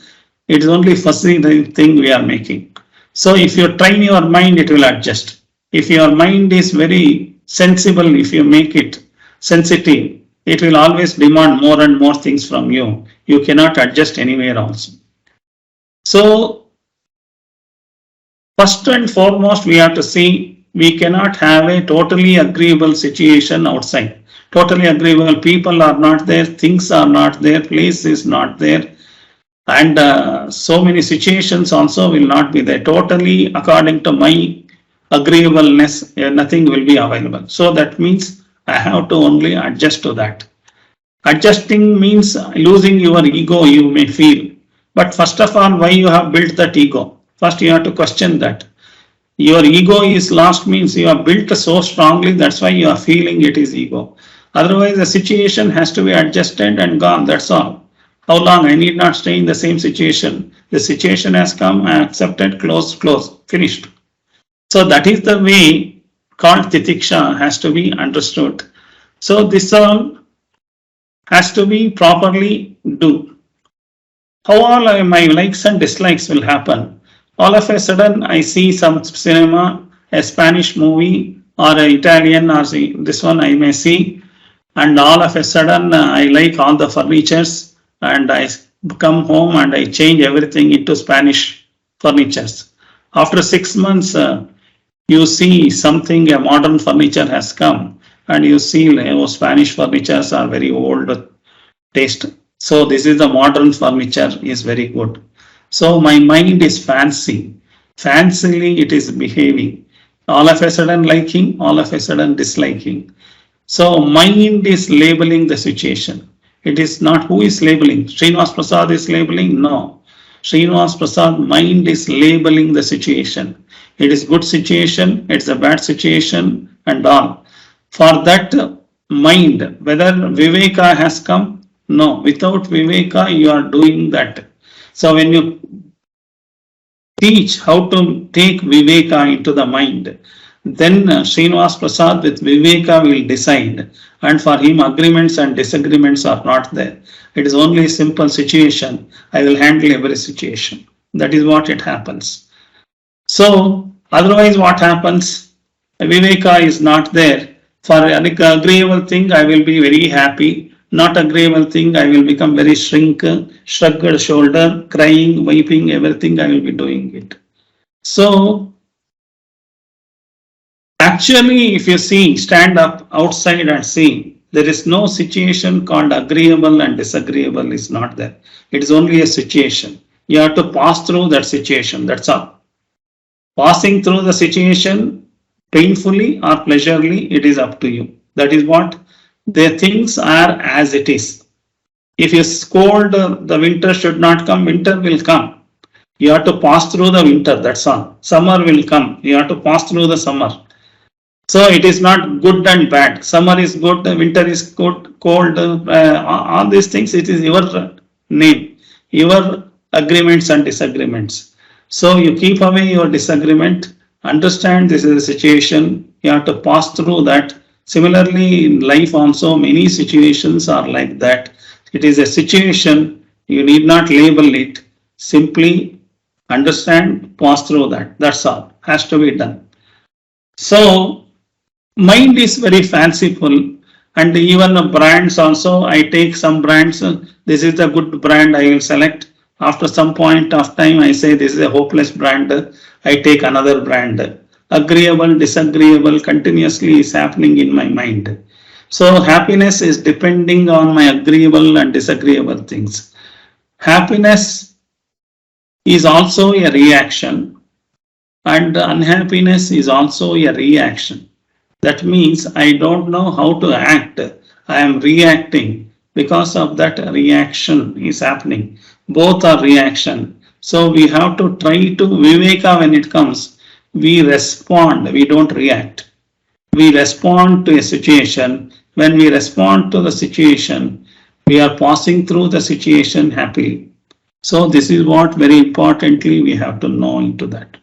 is only fuzzy the thing we are making. So if you train your mind, it will adjust. If your mind is very sensible, if you make it sensitive, it will always demand more and more things from you. You cannot adjust anywhere also. So first and foremost, we have to see we cannot have a totally agreeable situation outside. Totally agreeable people are not there, things are not there, place is not there, and so many situations also will not be there. Totally according to my agreeableness, nothing will be available. So that means I have to only adjust to that. Adjusting means losing your ego, you may feel. But first of all, why you have built that ego? First you have to question that. Your ego is lost means you have built so strongly, that's why you are feeling it is ego. Otherwise the situation has to be adjusted and gone, that's all. How long? I need not stay in the same situation. The situation has come, I accepted, close, finished. So that is the way called Titiksha has to be understood. So this all has to be properly do. How all my likes and dislikes will happen? All of a sudden I see some cinema, a Spanish movie or an Italian or this one I may see, and all of a sudden I like all the furnitures and I come home and I change everything into Spanish furnitures. After 6 months you see something, a modern furniture has come and you see Spanish furnitures are very old taste. So this is the modern furniture is very good. So my mind is fancy. Fancily it is behaving. All of a sudden liking, all of a sudden disliking. So mind is labeling the situation. It is not who is labeling. Srinivas Prasad is labeling? No. Srinivas Prasad mind is labeling the situation. It is good situation, it's a bad situation and all. For that mind, whether Viveka has come? No. Without Viveka, you are doing that. So when you teach how to take Viveka into the mind, then Srinivas Prasad with Viveka will decide, and for him agreements and disagreements are not there. It is only a simple situation. I will handle every situation. That is what it happens. So otherwise what happens? Viveka is not there. For an agreeable thing I will be very happy. Not agreeable thing I will become very shrugged shoulder, crying, weeping, everything I will be doing it. So actually, if you see, stand up outside and see, there is no situation called agreeable and disagreeable is not there. It is only a situation. You have to pass through that situation, that's all. Passing through the situation painfully or pleasurably, it is up to you. That is what the things are as it is. If you scold, the winter should not come, winter will come. You have to pass through the winter, that's all. Summer will come, you have to pass through the summer. So it is not good and bad. Summer is good, winter is good, cold, all these things, it is your name, your agreements and disagreements. So you keep away your disagreement, understand this is a situation, you have to pass through that. Similarly, in life also, many situations are like that. It is a situation, you need not label it, simply understand, pass through that. That's all, has to be done. So mind is very fanciful, and even brands also, I take some brands, this is a good brand I will select. After some point of time I say this is a hopeless brand, I take another brand. Agreeable, disagreeable continuously is happening in my mind. So happiness is depending on my agreeable and disagreeable things. Happiness is also a reaction, and unhappiness is also a reaction. That means I don't know how to act. I am reacting because of that reaction is happening. Both are reaction. So we have to try to Viveka when it comes. We respond, we don't react. We respond to a situation. When we respond to the situation, we are passing through the situation happily. So this is what very importantly we have to know into that.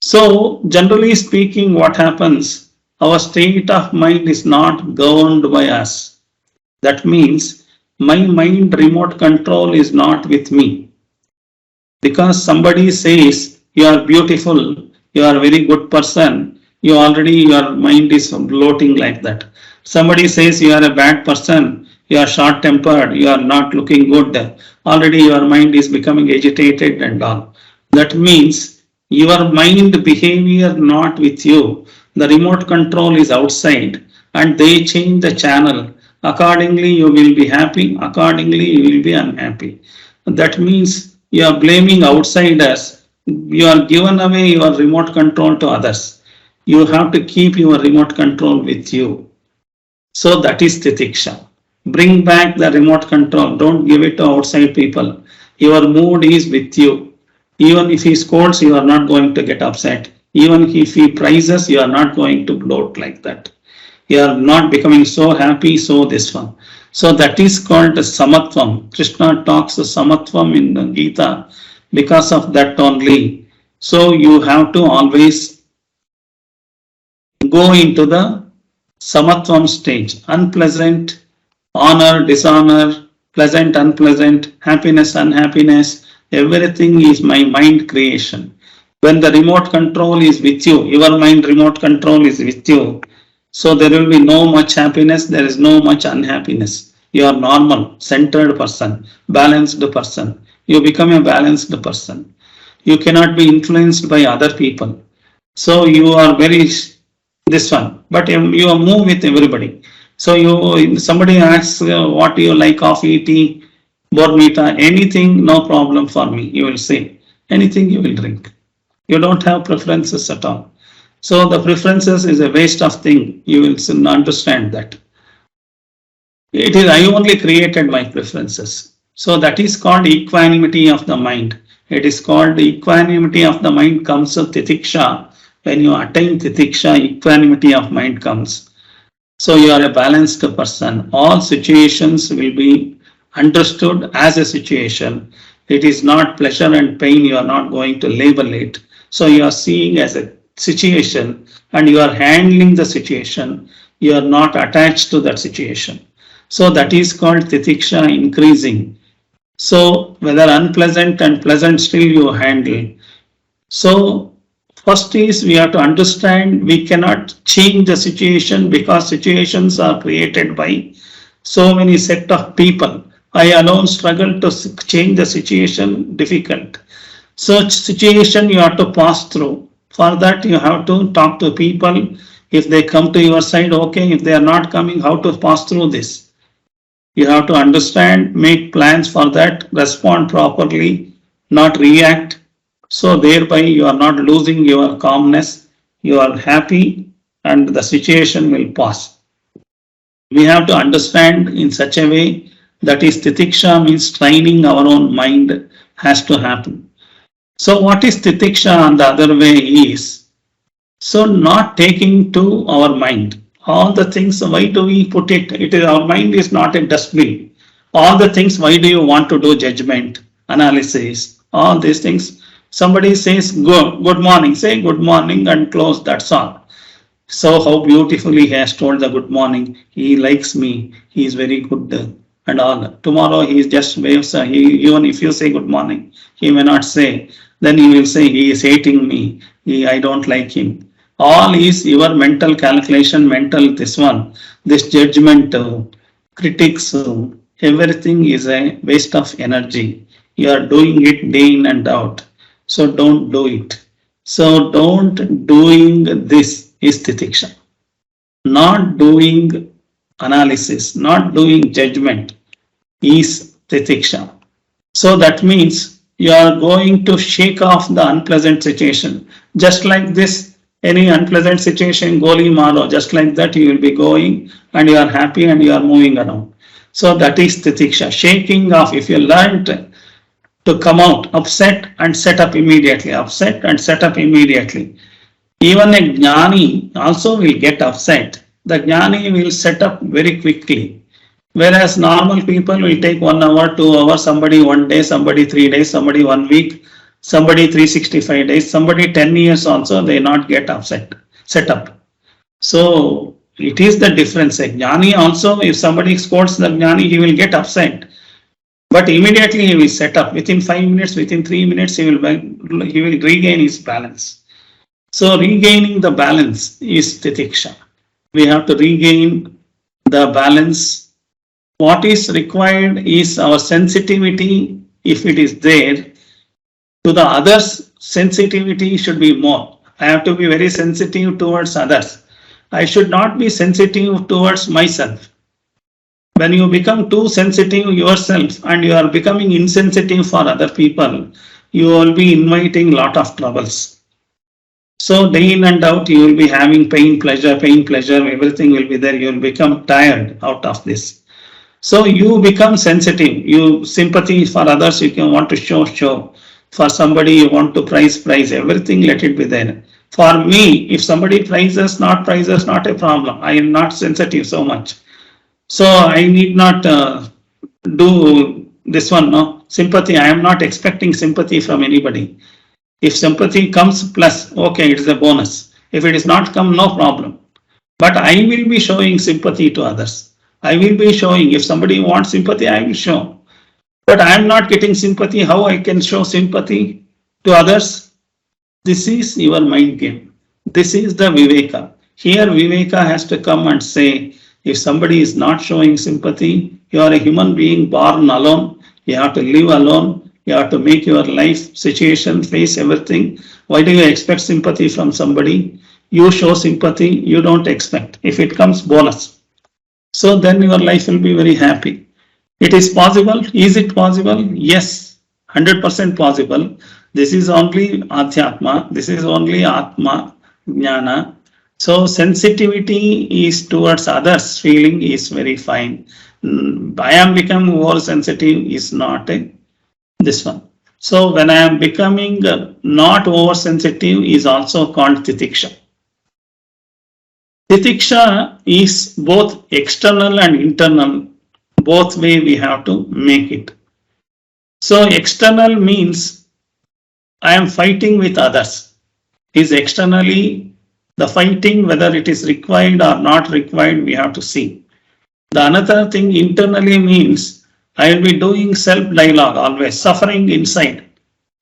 So generally speaking, what happens? Our state of mind is not governed by us. That means my mind remote control is not with me. Because somebody says, you are beautiful, you are a very good person, your mind is bloating like that. Somebody says you are a bad person, you are short tempered, you are not looking good, already your mind is becoming agitated and all. That means your mind behavior not with you, the remote control is outside and they change the channel. Accordingly you will be happy, accordingly you will be unhappy. That means you are blaming outsiders. You are given away your remote control to others. You have to keep your remote control with you. So that is Titiksha. Bring back the remote control. Don't give it to outside people. Your mood is with you. Even if he scolds, you are not going to get upset. Even if he praises, you are not going to bloat like that. You are not becoming so happy, so this one. So that is called Samatvam. Krishna talks Samatvam in the Gita. Because of that only. So you have to always go into the Samatvam stage. Unpleasant, honor, dishonor, pleasant, unpleasant, happiness, unhappiness, everything is my mind creation. When the remote control is with you, your mind remote control is with you. So there will be no much happiness, there is no much unhappiness. You are normal, centered person, balanced person. You become a balanced person. You cannot be influenced by other people. So you are very this one, but you move with everybody. So somebody asks what you like, coffee, tea, bornvita, anything, no problem for me. You will say anything you will drink. You don't have preferences at all. So the preferences is a waste of thing. You will soon understand that. It is I only created my preferences. So that is called equanimity of the mind. It is called equanimity of the mind comes to Titiksha. When you attain Titiksha, equanimity of mind comes. So you are a balanced person. All situations will be understood as a situation. It is not pleasure and pain. You are not going to label it. So you are seeing as a situation and you are handling the situation. You are not attached to that situation. So that is called Titiksha increasing. So whether unpleasant and pleasant still you handle. So first is we have to understand we cannot change the situation because situations are created by so many set of people. I alone struggle to change the situation, difficult. Such situation you have to pass through. For that you have to talk to people. If they come to your side, okay. If they are not coming, how to pass through this? You have to understand, make plans for that, respond properly, not react. So thereby you are not losing your calmness, you are happy and the situation will pass. We have to understand in such a way that is Titiksha means training our own mind has to happen. So what is Titiksha on the other way is, so not taking to our mind. All the things, why do we put it? It is our mind is not a dustbin. All the things, why do you want to do judgment, analysis, all these things? Somebody says good morning, say good morning and close, that's all. So how beautifully he has told the good morning, he likes me, he is very good and all. Tomorrow he just waves, even if you say good morning, he may not say, then he will say he is hating me, I don't like him. All is your mental calculation, mental this judgment, critics, everything is a waste of energy. You are doing it day in and out. So don't do it. So don't doing this is Titiksha. Not doing analysis, not doing judgment is Titiksha. So that means you are going to shake off the unpleasant situation. Just like this, any unpleasant situation, goli maro, just like that you will be going and you are happy and you are moving around. So that is Titiksha, shaking off. If you learned to come out, upset and set up immediately, upset and set up immediately. Even a jnani also will get upset. The jnani will set up very quickly. Whereas normal people will take 1 hour, 2 hours, somebody 1 day, somebody 3 days, somebody 1 week, somebody 365 days, somebody 10 years also, they not get upset, set up. So it is the difference. A jnani also, if somebody scolds the jnani, he will get upset. But immediately he will set up. Within 5 minutes, within 3 minutes, he will regain his balance. So regaining the balance is Titiksha. We have to regain the balance. What is required is our sensitivity, if it is there, to the others, sensitivity should be more. I have to be very sensitive towards others. I should not be sensitive towards myself. When you become too sensitive yourself and you are becoming insensitive for other people, you will be inviting lot of troubles. So day in and out, you will be having pain, pleasure, everything will be there. You will become tired out of this. So you become sensitive. You sympathy for others, you can want to show. For somebody you want to praise, everything let it be there. For me, if somebody praises, not a problem. I am not sensitive so much. So I need not do this one, no. Sympathy, I am not expecting sympathy from anybody. If sympathy comes plus, okay, it is a bonus. If it is not come, no problem. But I will be showing sympathy to others. I will be showing, if somebody wants sympathy, I will show. But I am not getting sympathy, how I can show sympathy to others? This is your mind game. This is the Viveka. Here Viveka has to come and say, if somebody is not showing sympathy, you are a human being born alone. You have to live alone. You have to make your life situation, face everything. Why do you expect sympathy from somebody? You show sympathy, you don't expect. If it comes, bonus. So then your life will be very happy. It is possible. Is it possible? Yes, 100% possible. This is only Adhyatma. This is only Atma. jnana. So sensitivity is towards others, feeling is very fine. I am becoming more sensitive is not this one. So when I am becoming not oversensitive is also called Titiksha. Titiksha is both external and internal. Both way we have to make it. So external means I am fighting with others. Is externally the fighting, whether it is required or not required, we have to see. The another thing internally means I will be doing self-dialogue always, suffering inside.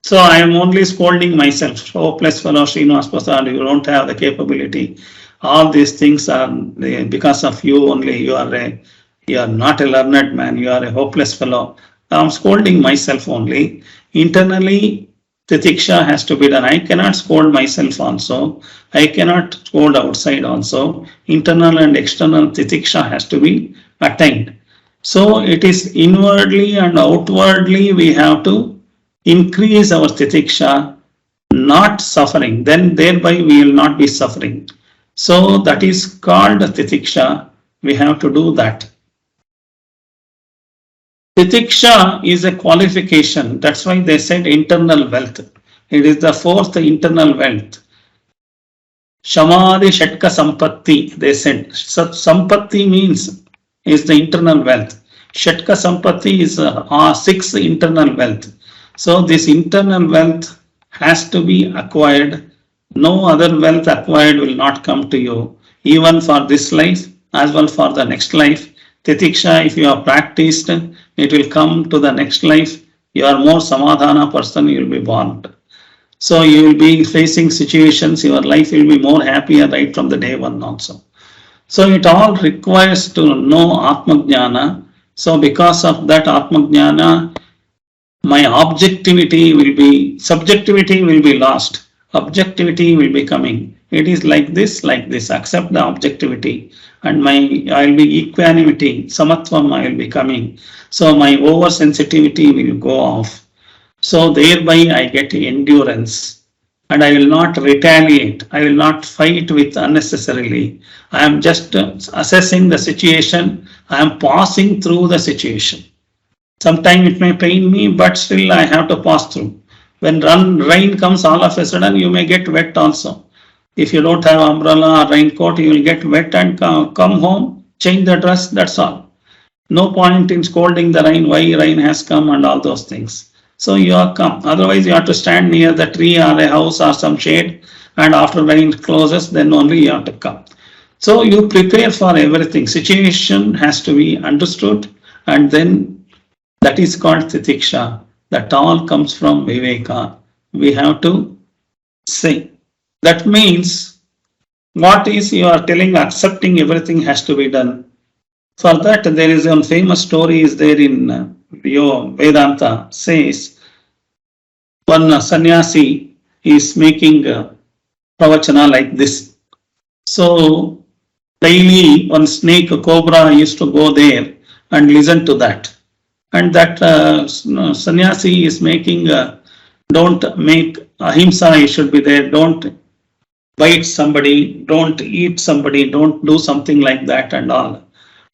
So I am only scolding myself. Hopeless fellow Srinivasa Prasad, you don't have the capability. All these things are because of you only. You are not a learned man. You are a hopeless fellow. I am scolding myself only. Internally, Titiksha has to be done. I cannot scold myself also. I cannot scold outside also. Internal and external Titiksha has to be attained. So it is inwardly and outwardly we have to increase our Titiksha, not suffering. Then thereby we will not be suffering. So that is called Titiksha. We have to do that. Titiksha is a qualification. That's why they said internal wealth. It is the fourth internal wealth. Shamadhi Shatka Sampatthi, they said. Sampatthi means is the internal wealth. Shatka Sampatthi is sixth internal wealth. So this internal wealth has to be acquired. No other wealth acquired will not come to you, even for this life as well for the next life. Titiksha, if you have practiced, it will come to the next life. You are more Samadhana person, you will be born. So you will be facing situations, your life will be more happier right from the day one also. So it all requires to know Atma Jnana. So because of that Atma Jnana, my objectivity will be, subjectivity will be lost. Objectivity will be coming. It is like this, accept the objectivity. And I will be equanimity, samatvam I will be coming. So my oversensitivity will go off. So thereby I get endurance. And I will not retaliate. I will not fight with unnecessarily. I am just assessing the situation. I am passing through the situation. Sometimes it may pain me, but still I have to pass through. When rain comes all of a sudden, you may get wet also. If you don't have umbrella or raincoat, you will get wet and come home, change the dress, that's all. No point in scolding the rain, why rain has come and all those things. So you are come. Otherwise, you have to stand near the tree or a house or some shade, and after rain closes, then only you have to come. So you prepare for everything. Situation has to be understood, and then that is called Titiksha. That all comes from Viveka. We have to say. That means, what is you are telling, accepting everything has to be done. For that, there is a famous story is there in Vedanta, says, one sannyasi is making pravachana like this. So, daily one snake, a cobra used to go there and listen to that. And that sannyasi is making, don't make ahimsa, you should be there, don't bite somebody, don't eat somebody, don't do something like that and all.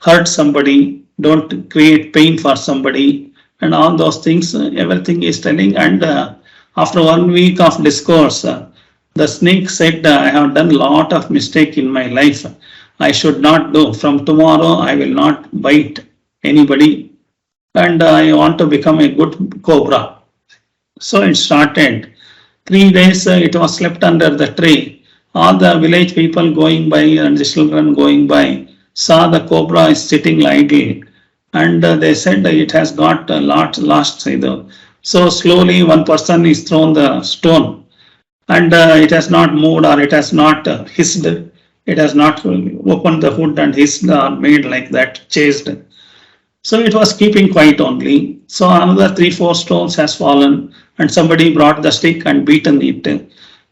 Hurt somebody, don't create pain for somebody and all those things, everything is telling. And after 1 week of discourse, the snake said, I have done a lot of mistake in my life. I should not do. From tomorrow, I will not bite anybody and I want to become a good cobra. So it started. 3 days it was slept under the tree. All the village people going by and the children going by saw the cobra is sitting idle, and they said it has got lost. So slowly one person is thrown the stone, and it has not moved or it has not hissed. It has not opened the hood and hissed or made like that, chased. So it was keeping quiet only. So another 3-4 stones has fallen, and somebody brought the stick and beaten it.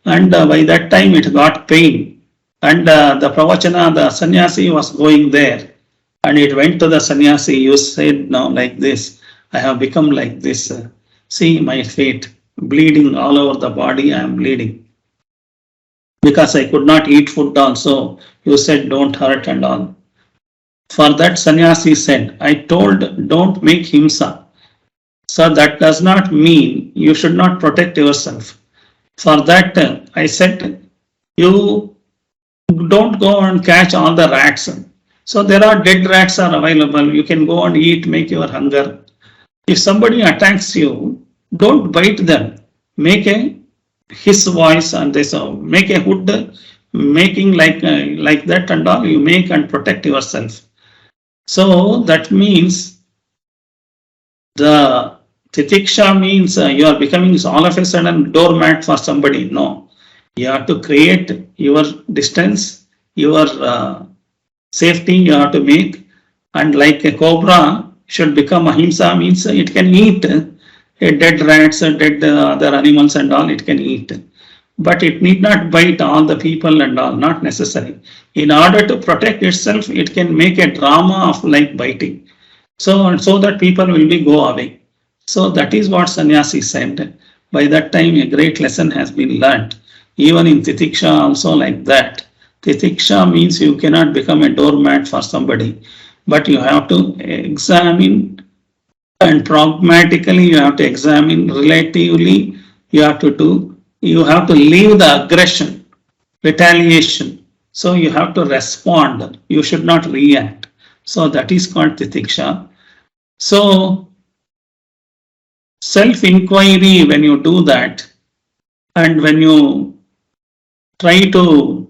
And by that time it got pain. And the pravachana, the sannyasi was going there. And it went to the sannyasi, you said now like this, I have become like this. See my fate, bleeding all over the body, I am bleeding. because I could not eat food also. You said don't hurt and all. For that sannyasi said, I told don't make himsa. So that does not mean you should not protect yourself. For that I said, you don't go and catch all the rats. So there are dead rats are available. You can go and eat, make your hunger. If somebody attacks you, don't bite them. Make his voice and this, make a hood, making like that and all. You make and protect yourself. So that means the Titiksha means you are becoming all of a sudden doormat for somebody. No, you have to create your distance, your safety you have to make, and like a cobra should become ahimsa means it can eat dead rats, dead other animals and all, it can eat. But it need not bite all the people and all, not necessary. In order to protect itself, it can make a drama of like biting. So that people will be go away. So that is what sannyasi said. By that time, a great lesson has been learnt. Even in Titiksha also like that. Titiksha means you cannot become a doormat for somebody, but you have to examine and pragmatically you have to examine, relatively you have to leave the aggression, retaliation. So you have to respond. You should not react. So that is called Titiksha. So self-inquiry, when you do that and when you try to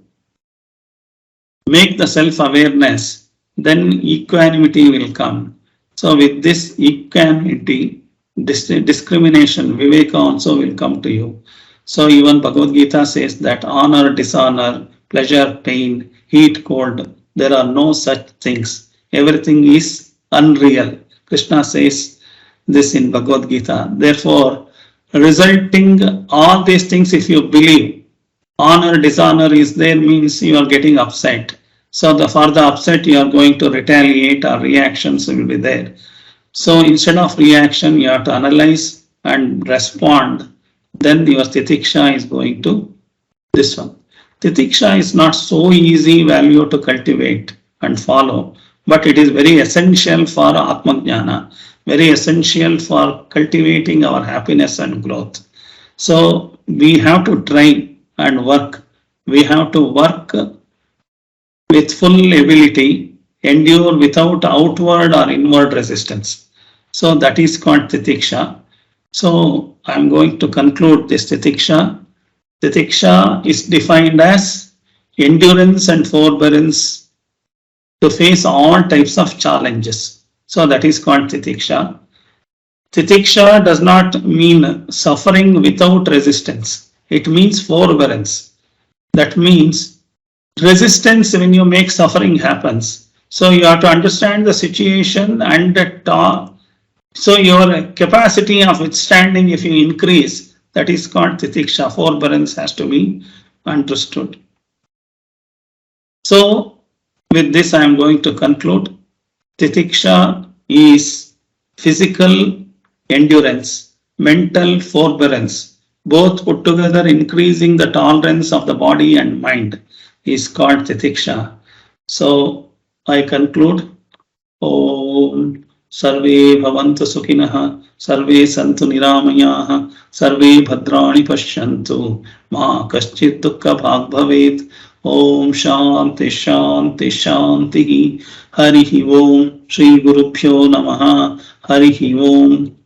make the self-awareness, then equanimity will come. So with this equanimity, discrimination, Viveka also will come to you. So even Bhagavad Gita says that honor, dishonor, pleasure, pain, heat, cold, there are no such things. Everything is unreal. Krishna says this in Bhagavad Gita. Therefore, resulting all these things, if you believe honor, dishonor is there, means you are getting upset. So for the upset, you are going to retaliate or reactions will be there. So instead of reaction, you have to analyze and respond. Then your Titiksha is going to this one. Titiksha is not so easy value to cultivate and follow, but it is very essential for Atmajnana, very essential for cultivating our happiness and growth. So we have to try and work. We have to work with full ability, endure without outward or inward resistance. So that is called Titiksha. So I am going to conclude this Titiksha. Titiksha is defined as endurance and forbearance to face all types of challenges. So that is called Titiksha. Titiksha does not mean suffering without resistance. It means forbearance. That means resistance when you make suffering happens. So you have to understand the situation and so your capacity of withstanding, if you increase, that is called Titiksha. Forbearance has to be understood. So with this I am going to conclude. Titiksha is physical endurance, mental forbearance, both put together increasing the tolerance of the body and mind is called Titiksha. So I conclude. Om Sarve Bhavantu Sukhinah, Sarve Santu Niramayah, Sarve Bhadrani Pashyantu, Ma Kaschid Dukkha Bhag Bhavet. Om Shanti Shanti Shanti. Harihi Om. Shri Gurubhyo Namaha. Harihi Om.